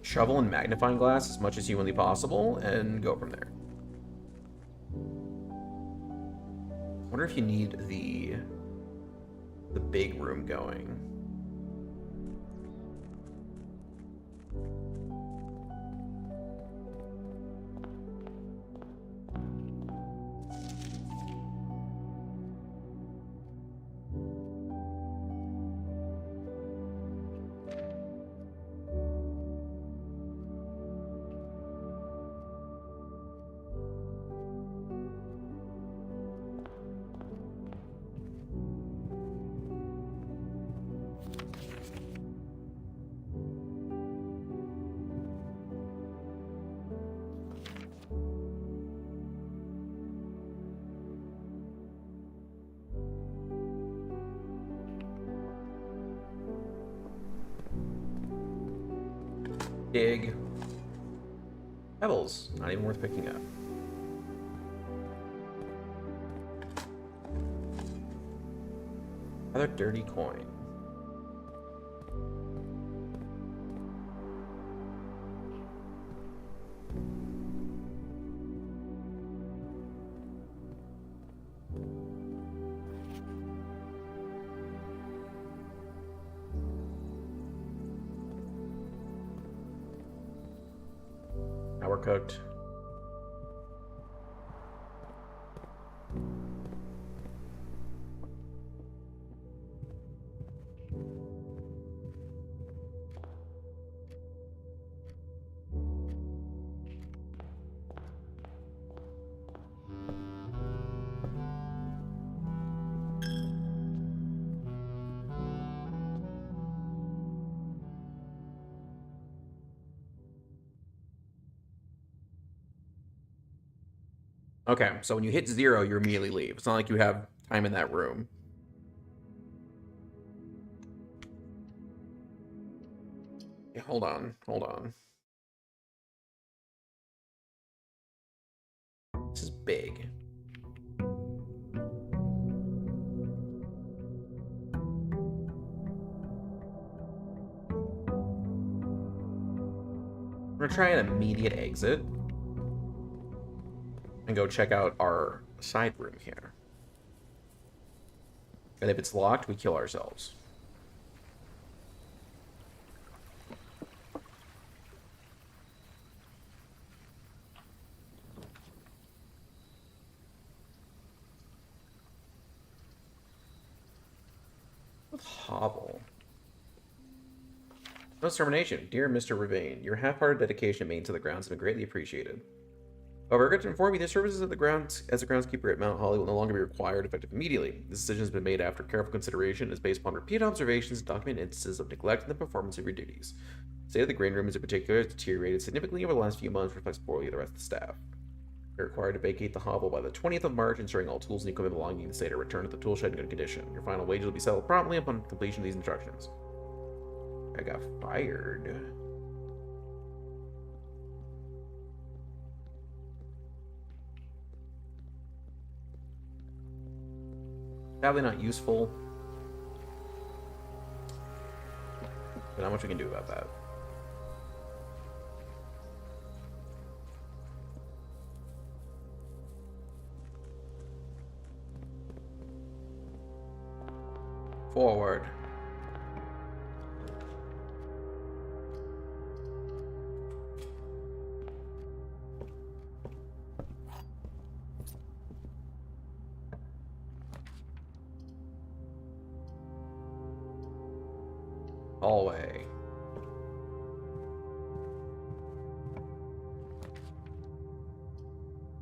shovel and magnifying glass as much as humanly possible and go from there. I wonder if you need the big room going. Dig. Pebbles, not even worth picking up. Another dirty coin. Now we're cooked. Okay, so when you hit 0, you immediately leave. It's not like you have time in that room. Yeah, hold on, hold on. This is big. We're gonna try an immediate exit and go check out our side room here. And if it's locked, we kill ourselves. With Hobble. No termination. Dear Mr. Ravane, your half-hearted dedication made to the grounds has been greatly appreciated. However, I regret to inform you the services of the grounds as a groundskeeper at Mount Holly will no longer be required effective immediately. This decision has been made after careful consideration and is based upon repeated observations and documented instances of neglect in the performance of your duties. The state of the grain room in particular has deteriorated significantly over the last few months, reflects poorly on the rest of the staff. You're required to vacate the hovel by the 20th of March, ensuring all tools and equipment belonging to the state are returned to the tool shed in good condition. Your final wages will be settled promptly upon completion of these instructions. I got fired. Sadly not useful. But not much we can do about that. Forward. Hallway.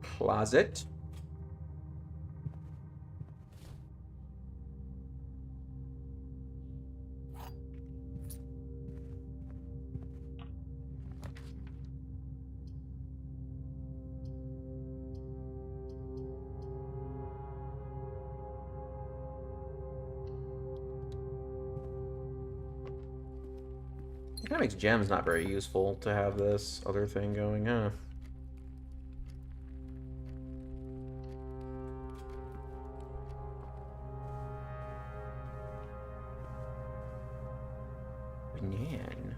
Closet. Kind of makes gems not very useful to have this other thing going, huh? Nan.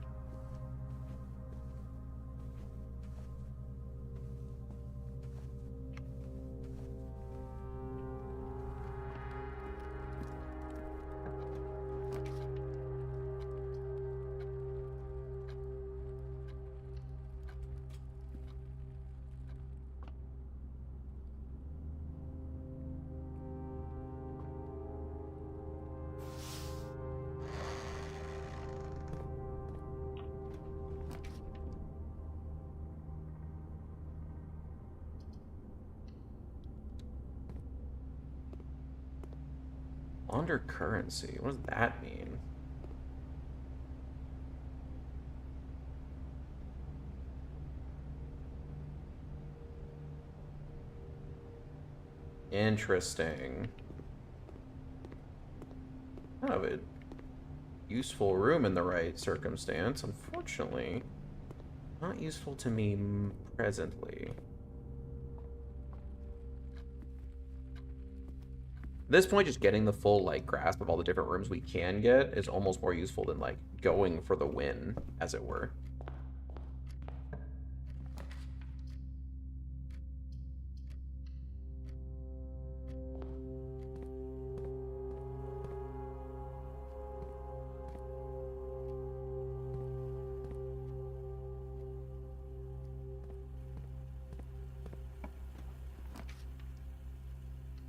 Undercurrency. What does that mean? Interesting. Kind of a useful room in the right circumstance. Unfortunately, not useful to me presently. At this point, just getting the full like grasp of all the different rooms we can get is almost more useful than like going for the win, as it were.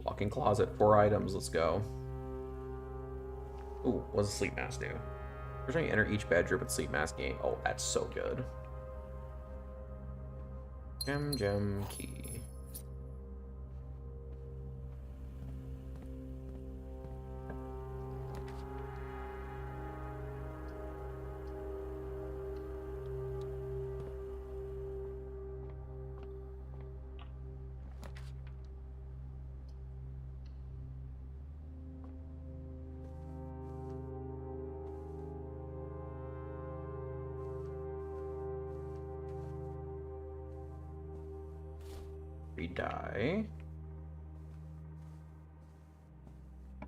Walk-in closet, 4 items, let's go. Ooh, what does a sleep mask do? First time you enter each bedroom with sleep mask gain. Oh, that's so good. Gem key. Die. I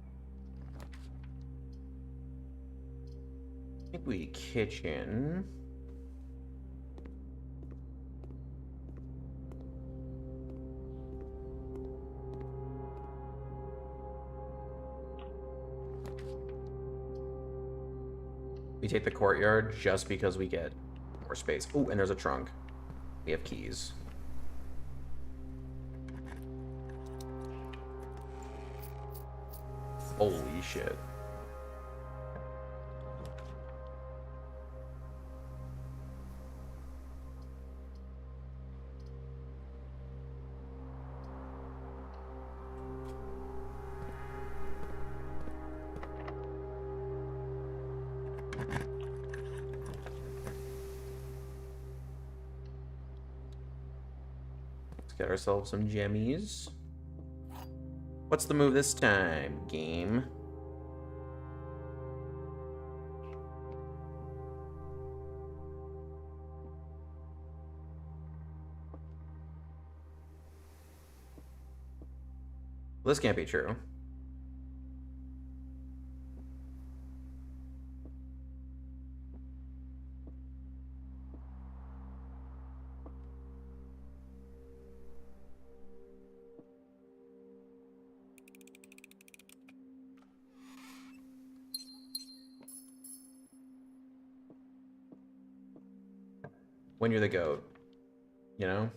think we kitchen. We take the courtyard just because we get more space. Oh, and there's a trunk. We have keys. Holy shit. Let's get ourselves some gemmies. What's the move this time, game? This can't be true. When you're the goat, you know?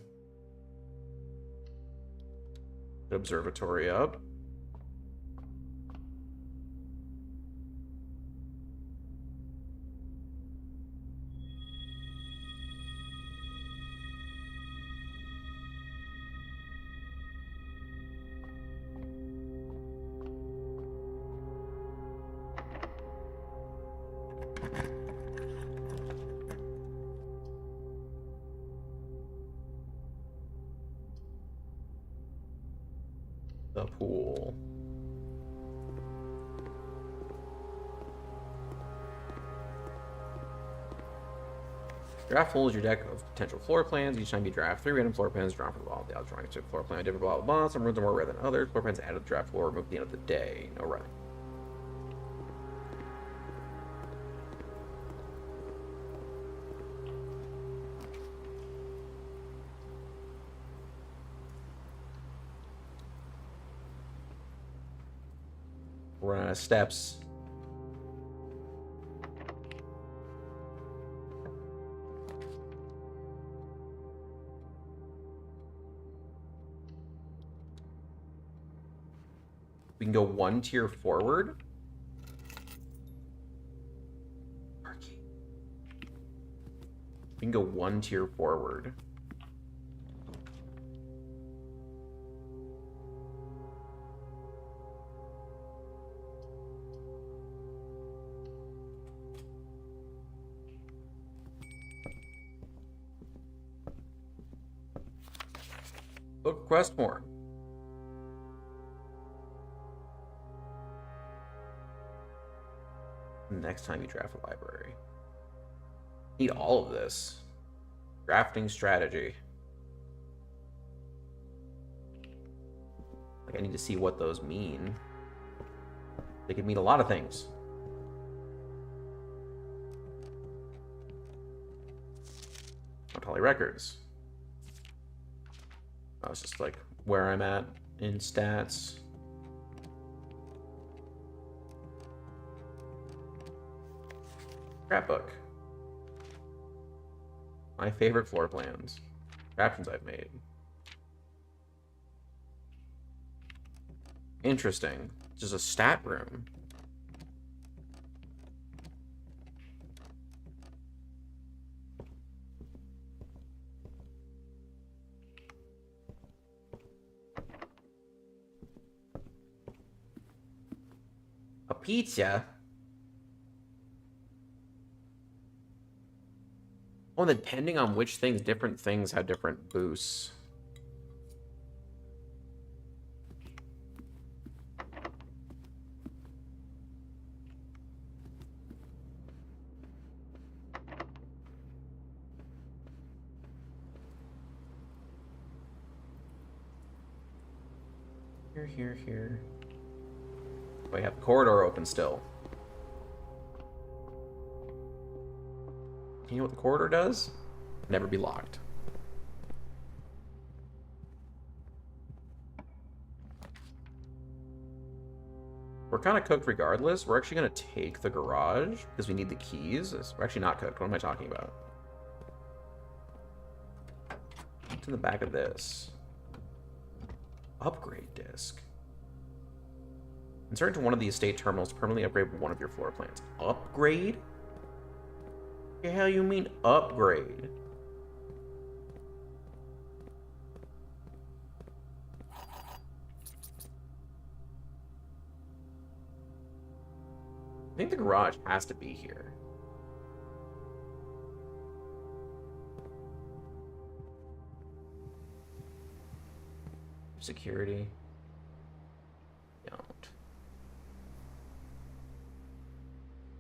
Observatory up. The pool. Draft full is your deck of potential floor plans. Each time you draft 3 random floor plans, drawn from the bottom of the other drawing to a floor plan, different blah blah blah. Some rooms are more rare than others. Floor plans added to the draft floor, removed at the end of the day. No running. We're running out of steps. We can go 1 tier forward. We can go 1 tier forward. Book request form. Next time you draft a library. Need all of this. Drafting strategy. Like, I need to see what those mean. They could mean a lot of things. Tally records. I was just like where I'm at in stats. Scrapbook. My favorite floor plans. Draftions I've made. Interesting. Just a stat room. A pizza? Oh, and depending on which things, different things have different boosts. Here. We have the corridor open still. You know what the corridor does? Never be locked. We're kind of cooked regardless. We're actually going to take the garage because we need the keys. We're actually not cooked. What am I talking about? What's in the back of this? Upgrade disc. Insert into one of the estate terminals to permanently upgrade one of your floor plans. Upgrade? What the hell you mean upgrade? I think the garage has to be here. Security. Don't.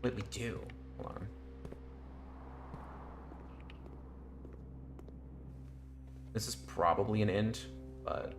Wait, we do. Hold on. This is probably an int, but...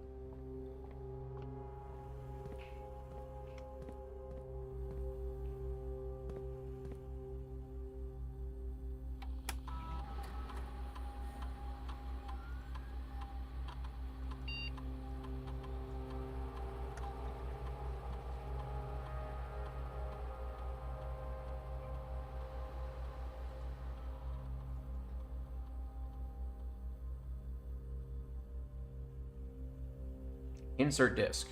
Insert disk.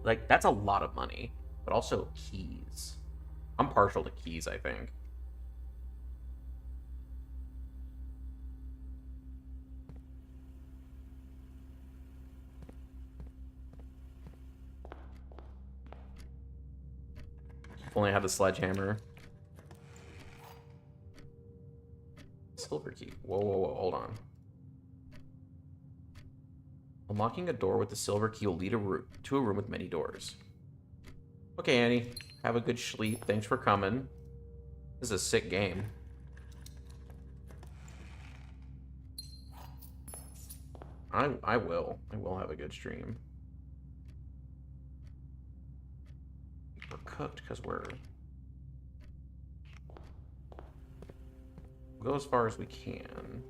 Like that's a lot of money, but also keys. I'm partial to keys, I think. If only I had the sledgehammer. Silver key. Whoa, hold on. Unlocking a door with the silver key will lead to a room with many doors. Okay, Annie. Have a good sleep. Thanks for coming. This is a sick game. I will. I will have a good stream. We're cooked because we'll go as far as we can.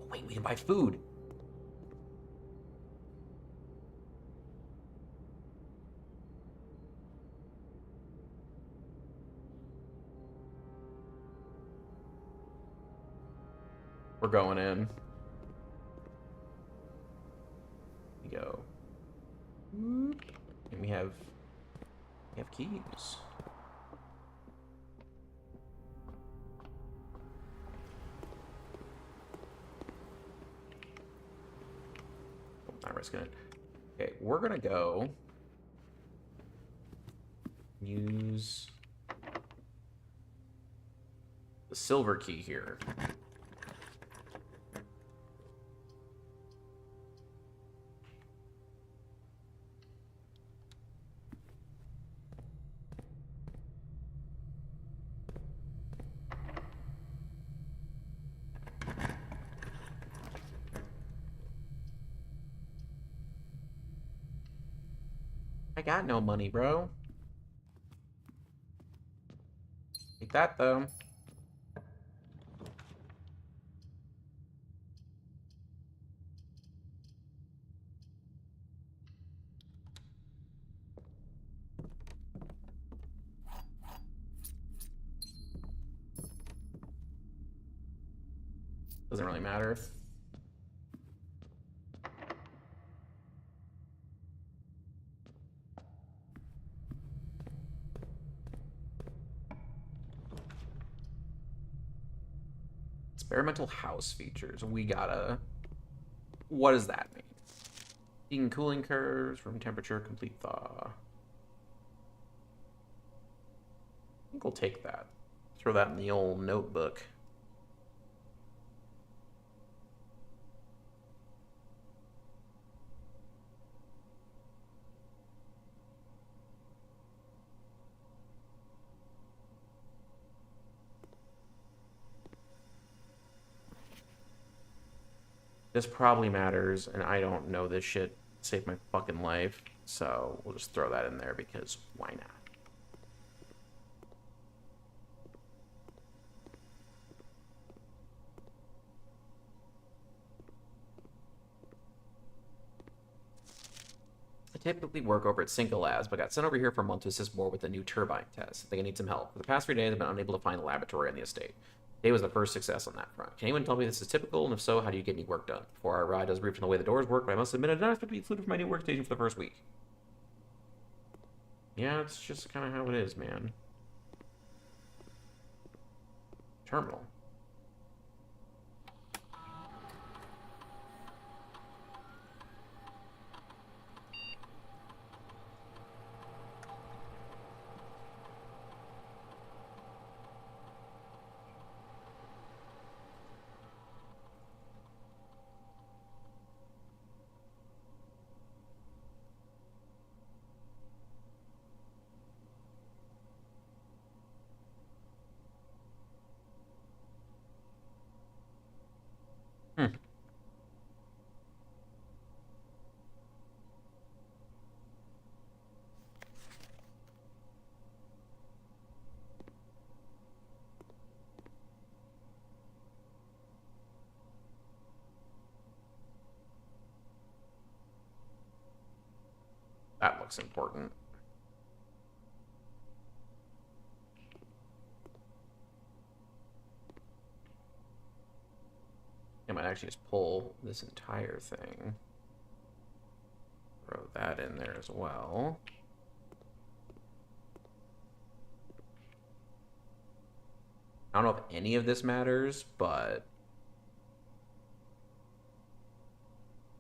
Oh, wait, we can buy food. We're going in. We go. And we have keys. Not risking it. Okay, we're gonna go use the silver key here. I got no money, bro. Take that, though. Doesn't really matter. Experimental house features. We gotta... What does that mean? Heating and cooling curves, room temperature, complete thaw. I think we'll take that. Throw that in the old notebook. This probably matters, and I don't know this shit. Saved my fucking life. So we'll just throw that in there because why not? I typically work over at Cinco Labs, but got sent over here for a month to assist more with the new turbine test. I think I need some help. For the past 3 days, I've been unable to find a laboratory on the estate. Today was the first success on that front. Can anyone tell me this is typical, and if so, how do you get any work done? Before I arrived, I was briefed on the way the doors work, but I must admit I did not expect to be included for my new workstation for the first week. Yeah, it's just kind of how it is, man. Terminal. Hmm. That looks important. I might actually just pull this entire thing. Throw that in there as well. I don't know if any of this matters, but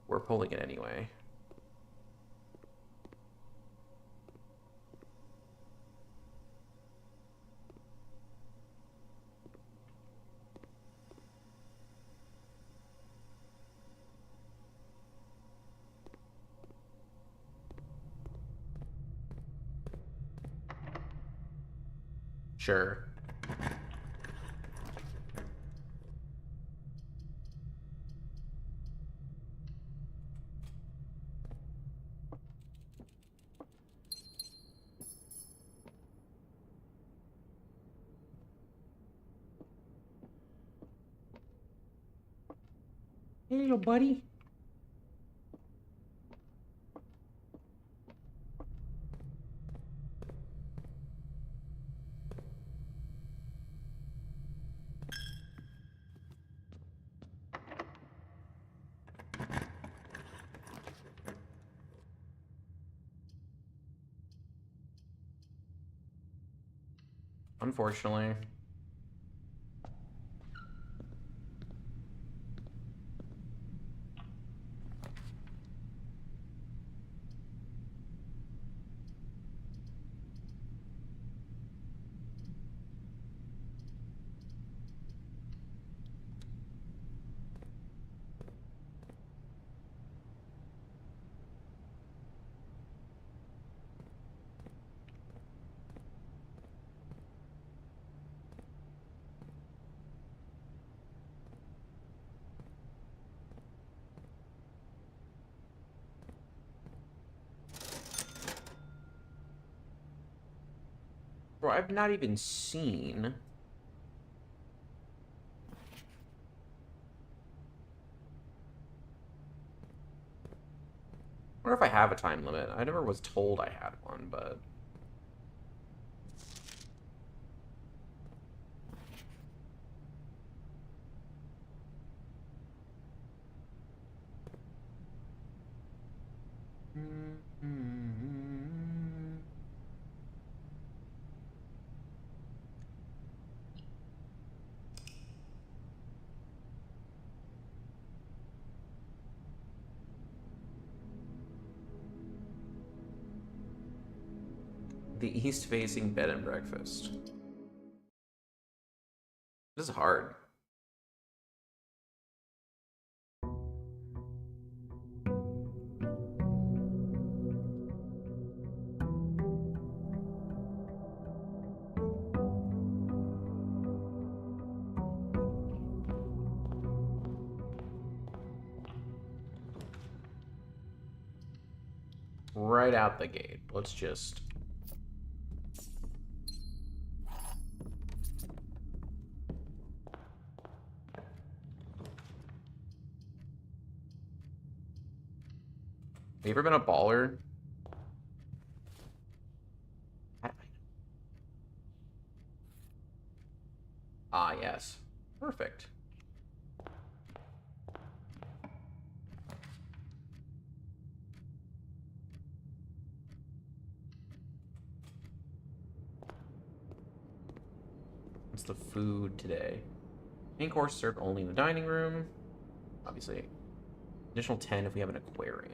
we're pulling it anyway. Sure. Hey, little buddy. Unfortunately. Bro, I've not even seen... I wonder if I have a time limit. I never was told I had one, but... The east-facing bed and breakfast. This is hard. Right out the gate. Let's just... Have you ever been a baller? Ah, yes. Perfect. What's the food today? Main course served only in the dining room. Obviously. Additional 10 if we have an aquarium.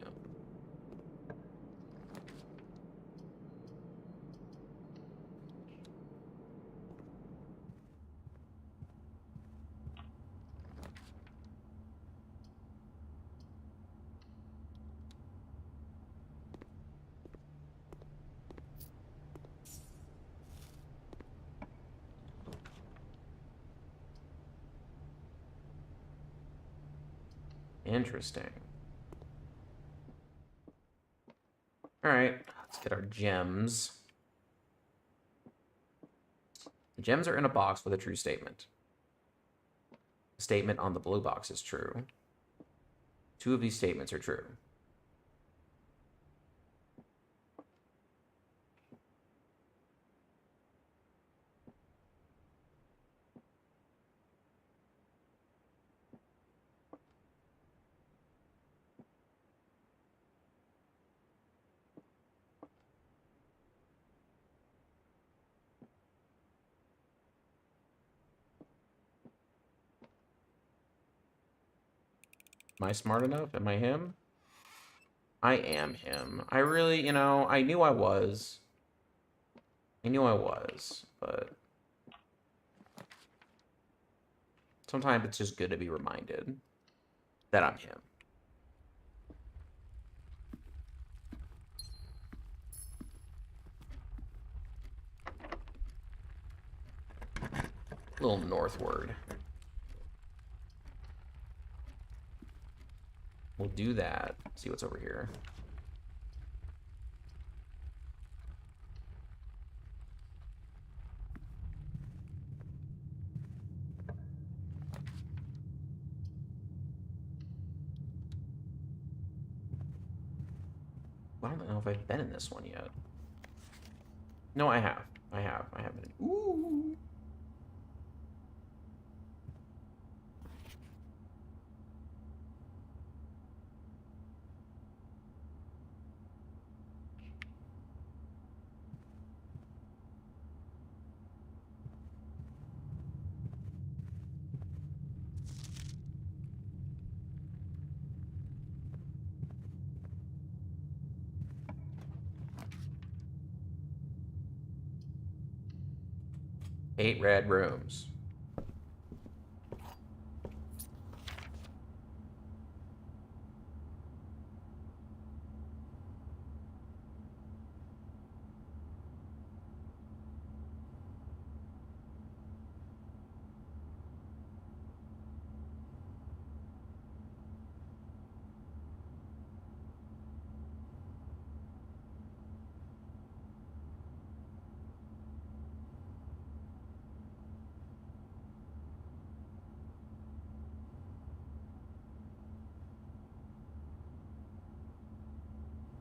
Interesting. Alright, let's get our gems. The gems are in a box with a true statement. The statement on the blue box is true. 2 of these statements are true. Am I smart enough? Am I him? I am him. I really, you know, I knew I was. I knew I was, but... sometimes it's just good to be reminded that I'm him. A little northward. We'll do that. See what's over here. I don't know if I've been in this one yet. No, I have. I have been. Ooh. Eight red rooms.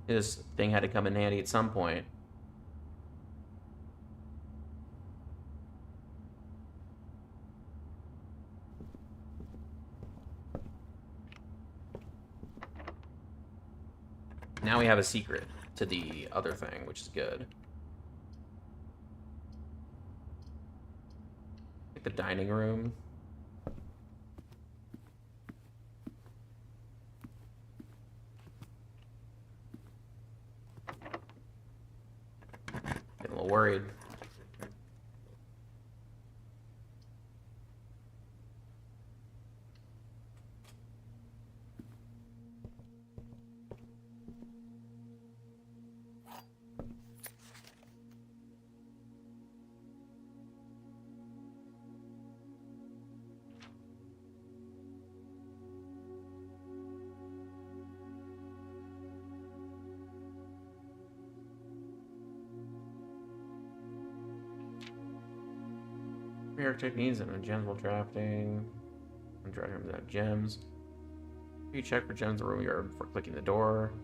This thing had to come in handy at some point. Now we have a secret to the other thing, which is good. Like the dining room. Getting a little worried. Techniques and gems while drafting. And drafting without gems. You check for gems in the room yard before clicking the door.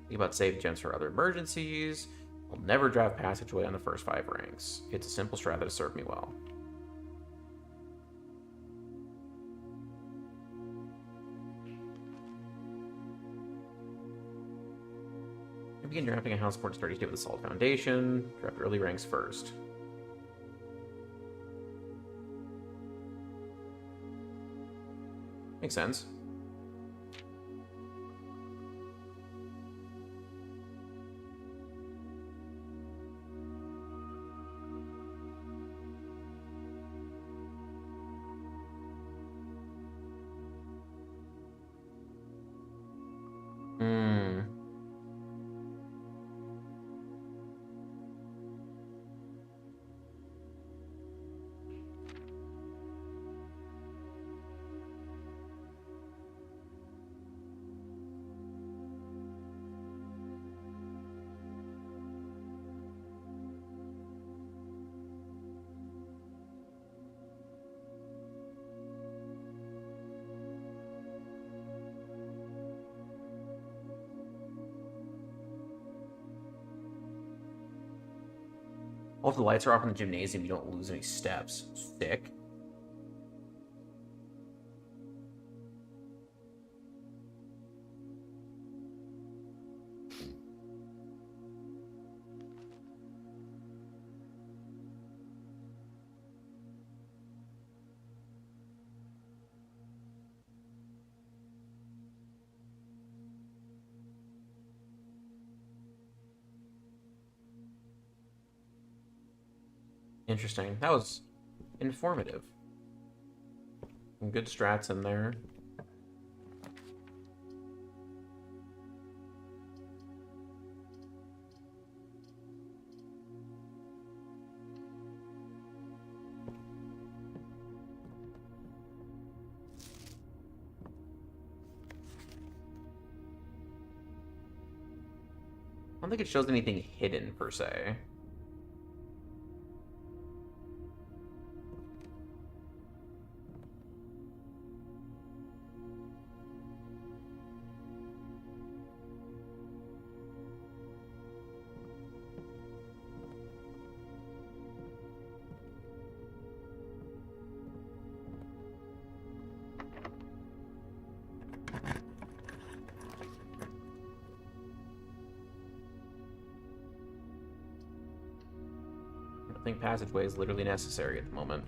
Think about save gems for other emergencies. I'll never draft passageway on the first 5 ranks. It's a simple strat that has served me well. Begin drafting a house port to start each day with a solid foundation. Draft early ranks first. Makes sense. Well, if the lights are off in the gymnasium, you don't lose any steps. Sick. Interesting. That was informative. Some good strats in there. I don't think it shows anything hidden, per se. I think passageway is literally necessary at the moment.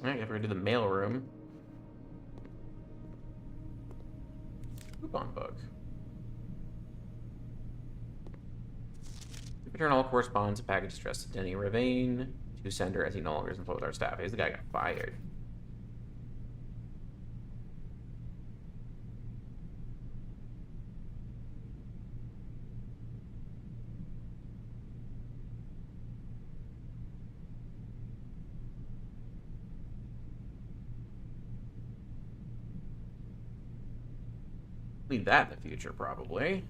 Alright, if we're gonna do the mail room. Coupon book. Return all correspondence and packages addressed to Denny Ravane to sender as he no longer is employed with our staff. He's the guy who got fired. Need that in the future, probably.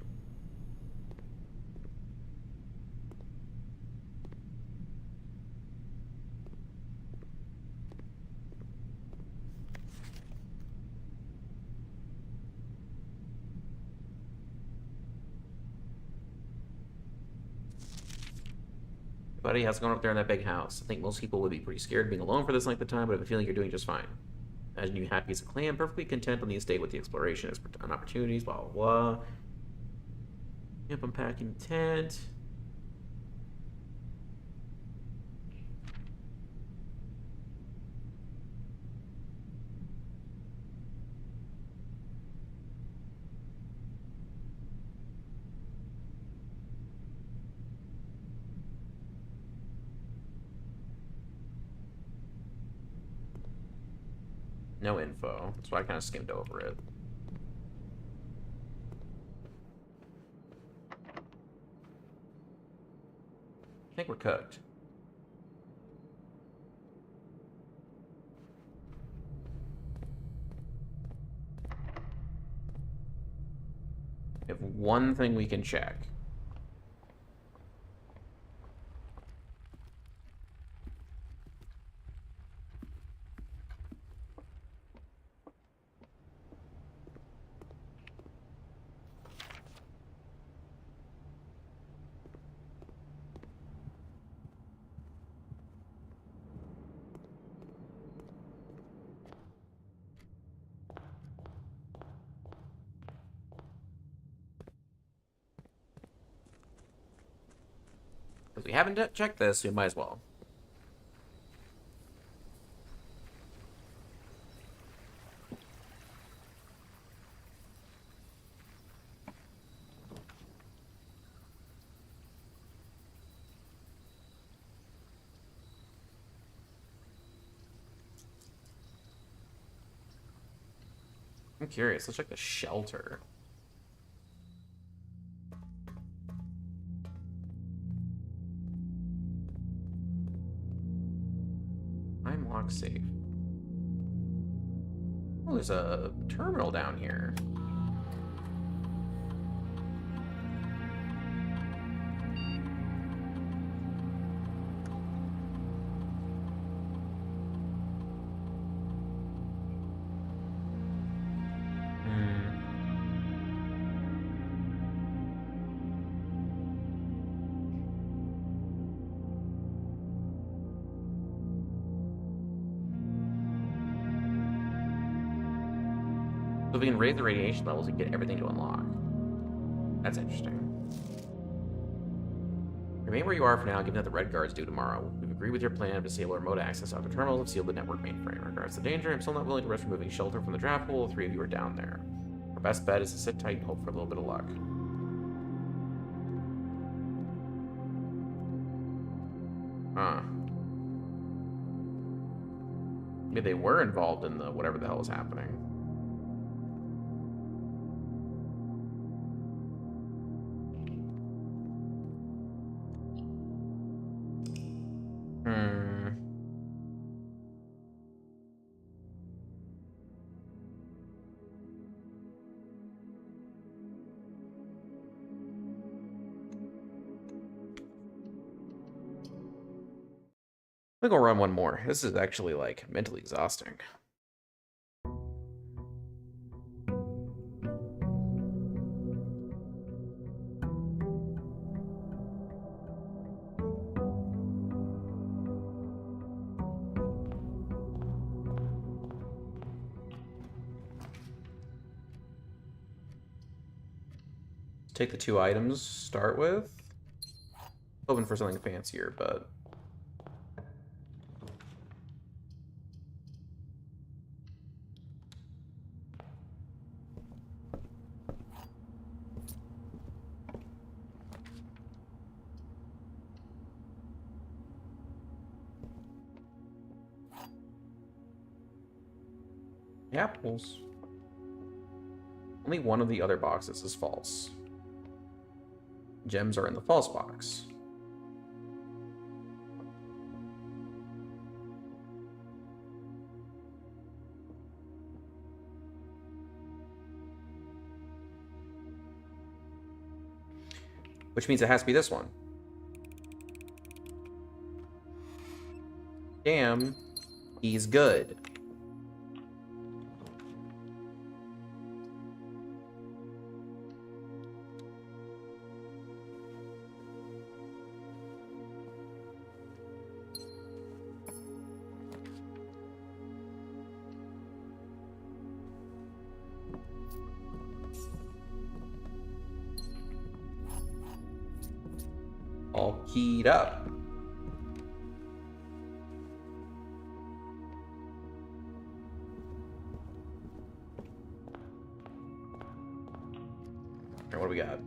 Buddy, how's it going up there in that big house? I think most people would be pretty scared being alone for this length of time, but I have a feeling you're doing just fine. Imagine you happy as a clam, perfectly content on the estate with the exploration and opportunities, blah, blah, blah. Yep, I'm packing the tent. No info. That's why I kind of skimmed over it. I think we're cooked. We have one thing we can check. Because we haven't checked this, we might as well. I'm curious. Let's check the shelter. I'm lock safe. Oh, there's a terminal down here. So we can raise the radiation levels and get everything to unlock. That's interesting. Remain where you are for now, given that the Red Guard's due tomorrow. We've agreed with your plan to disable remote access to the terminals and seal the network mainframe. In regards to danger, I'm still not willing to risk removing shelter from the draft pool. The three of you are down there. Our best bet is to sit tight and hope for a little bit of luck. Huh. Maybe they were involved in the whatever the hell is happening. I'm gonna go run one more. This is actually, like, mentally exhausting. Take the 2 items to start with. Hoping for something fancier, but... apples. Only one of the other boxes is false. Gems are in the false box. Which means it has to be this one. Damn, he's good. All keyed up. Alright, what do we got?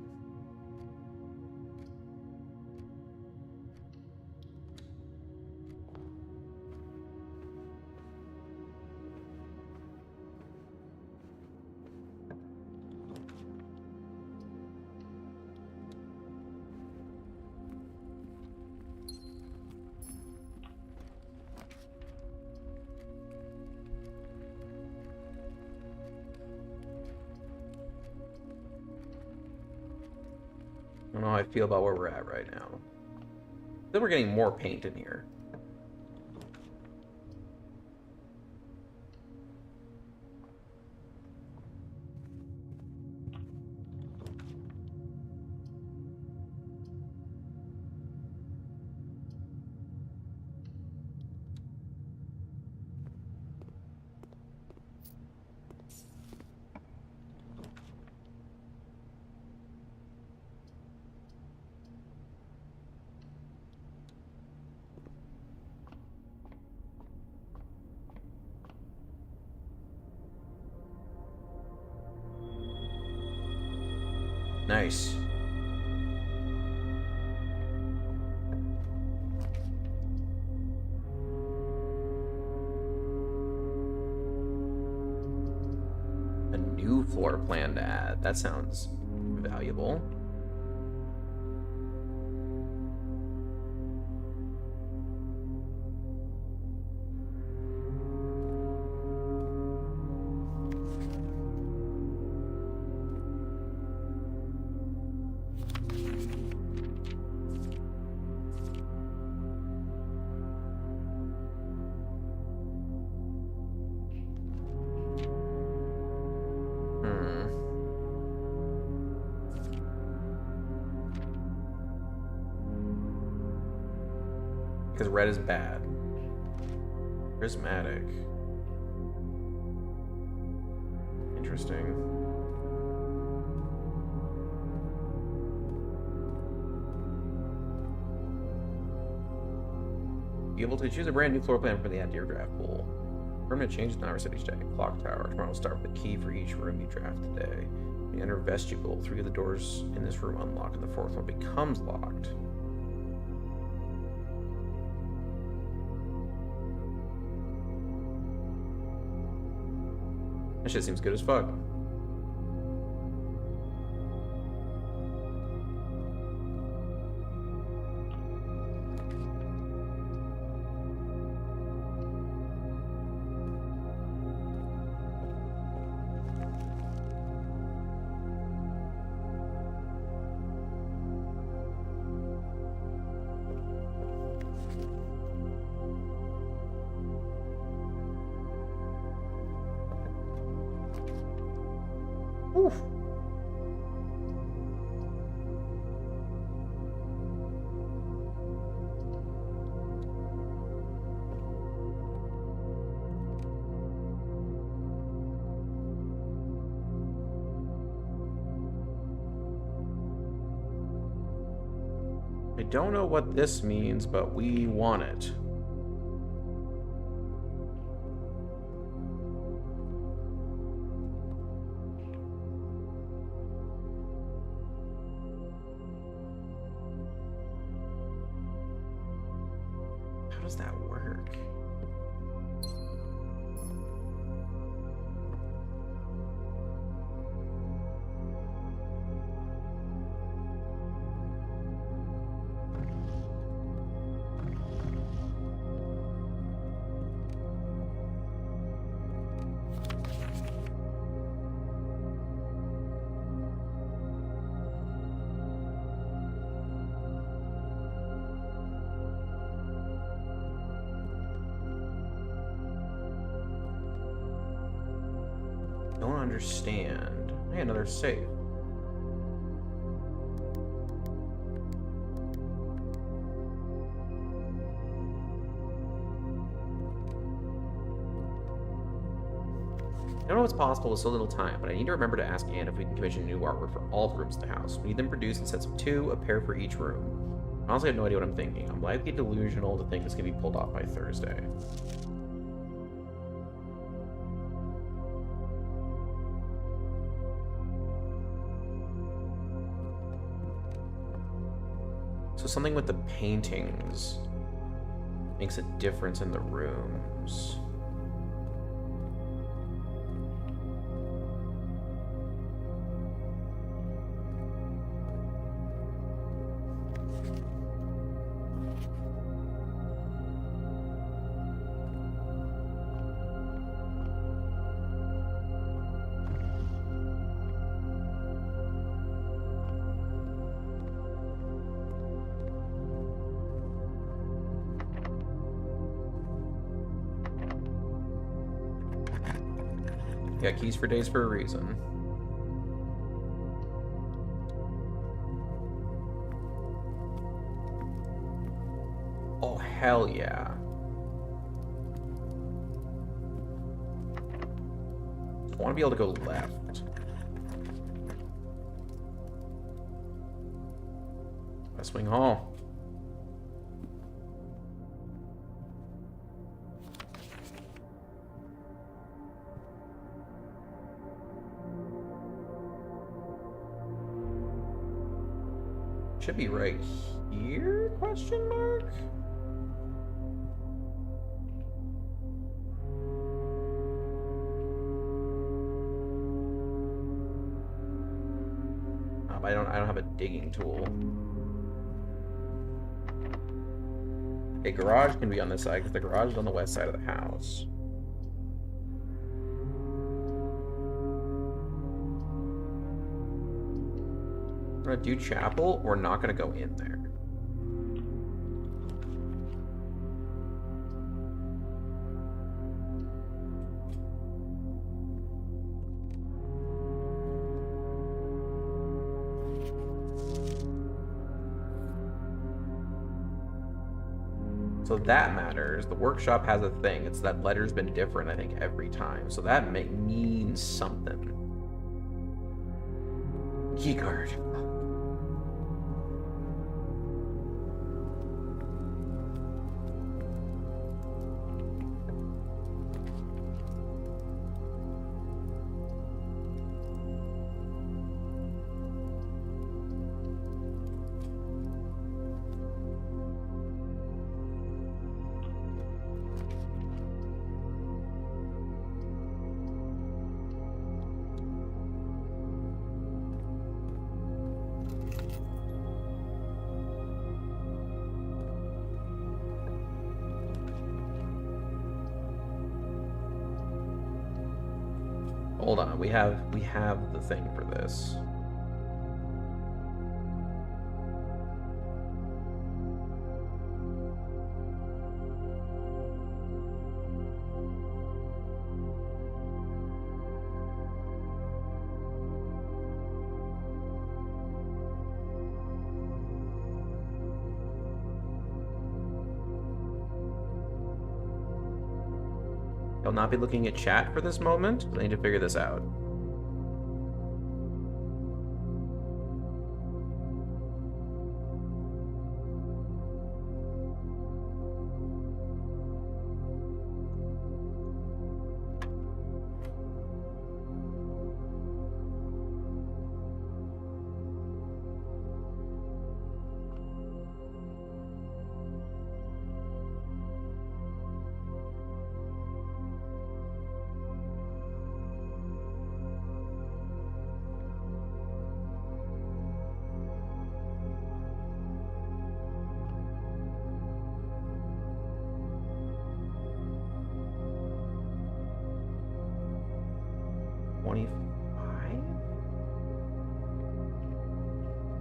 I don't know how I feel about where we're at right now. Then we're getting more paint in here. Nice. A new floor plan to add. That sounds valuable. Because red is bad. Prismatic. Interesting. Be able to choose a brand new floor plan for the add to your draft pool. Permanent changes in our city check. Clock tower. Tomorrow will start with a key for each room you draft today. When you enter vestibule, 3 of the doors in this room unlock and the 4th one becomes locked. That shit seems good as fuck. Oof. I don't know what this means, but we want it. How does that work? Don't understand. Hey, another safe. I don't know what's possible with so little time, but I need to remember to ask Anne if we can commission new artwork for all the rooms in the house. We need them produced in sets of 2, a pair for each room. Honestly, I have no idea what I'm thinking. I'm likely delusional to think this can be pulled off by Thursday. So something with the paintings makes a difference in the rooms. Got keys for days for a reason. Oh, hell yeah. I want to be able to go left. West Wing Hall. Should be right here, question mark? But I don't have a digging tool. A garage can be on this side because the garage is on the west side of the house. We're gonna do chapel. We're not gonna go in there. So that matters. The workshop has a thing. It's that letter's been different, I think, every time. So that means something. Keycard. Hold on, we have the thing for this. I'll not be looking at chat for this moment. I need to figure this out.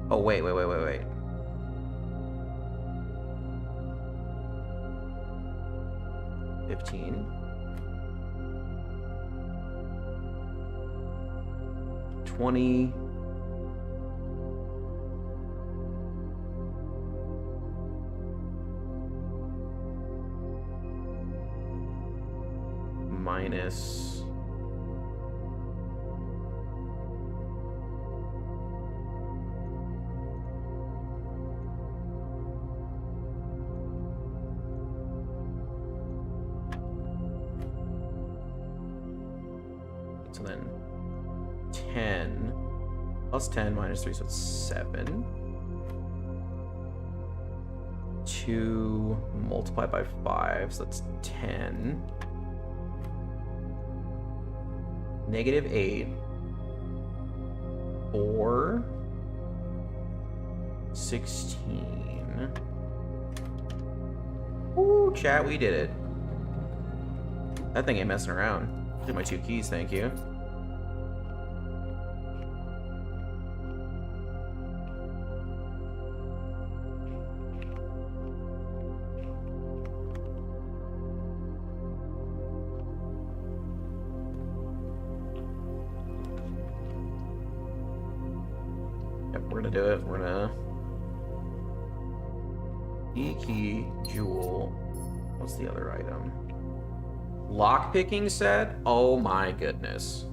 Oh, wait. 15. 20. Minus... So then 10 plus 10 minus 3, so it's 7. 2 multiplied by 5, so that's 10. Negative 8. 4. 16. Ooh, chat, we did it. That thing ain't messing around. Get my 2 keys, thank you. Yep, we're gonna do it. We're gonna... E-key, jewel. What's the other item? Lockpicking set? Oh my goodness.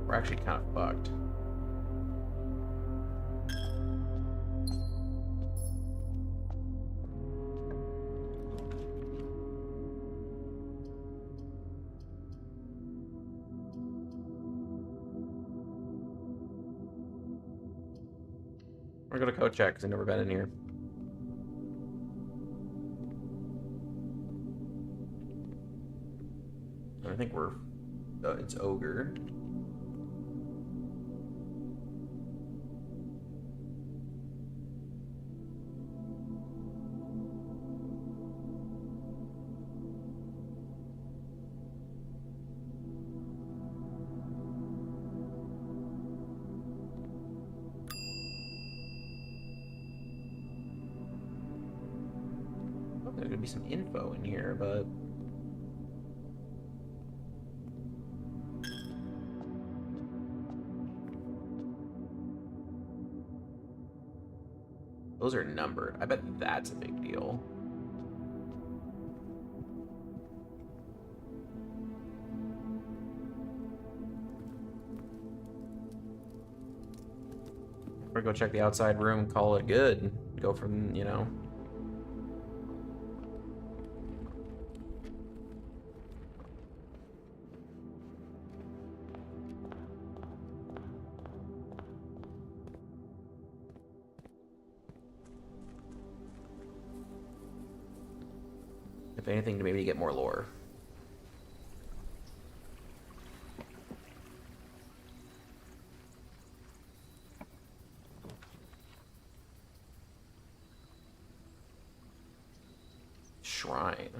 We're actually kind of fucked. We're gonna go check because I've never been in here. I think we're... it's ogre. There's gonna be some info in here, but... those are numbered. I bet that's a big deal. Or go check the outside room and call it good. Go from, you know... if anything, to maybe get more lore. Shrine.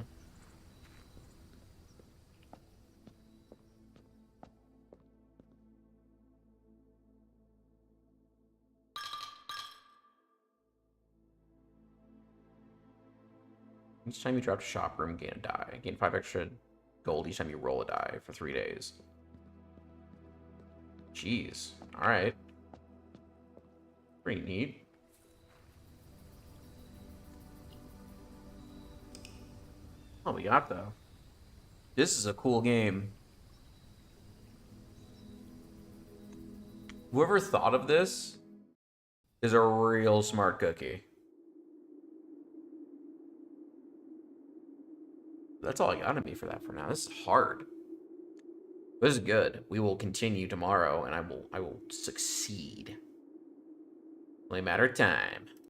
Each time you drop to shop room, gain a die. Gain 5 extra gold each time you roll a die for 3 days. Jeez. Alright. Pretty neat. Oh, we got though. This is a cool game. Whoever thought of this is a real smart cookie. That's all I got in me for that for now. This is hard. This is good. We will continue tomorrow, and I will succeed. Only a matter of time.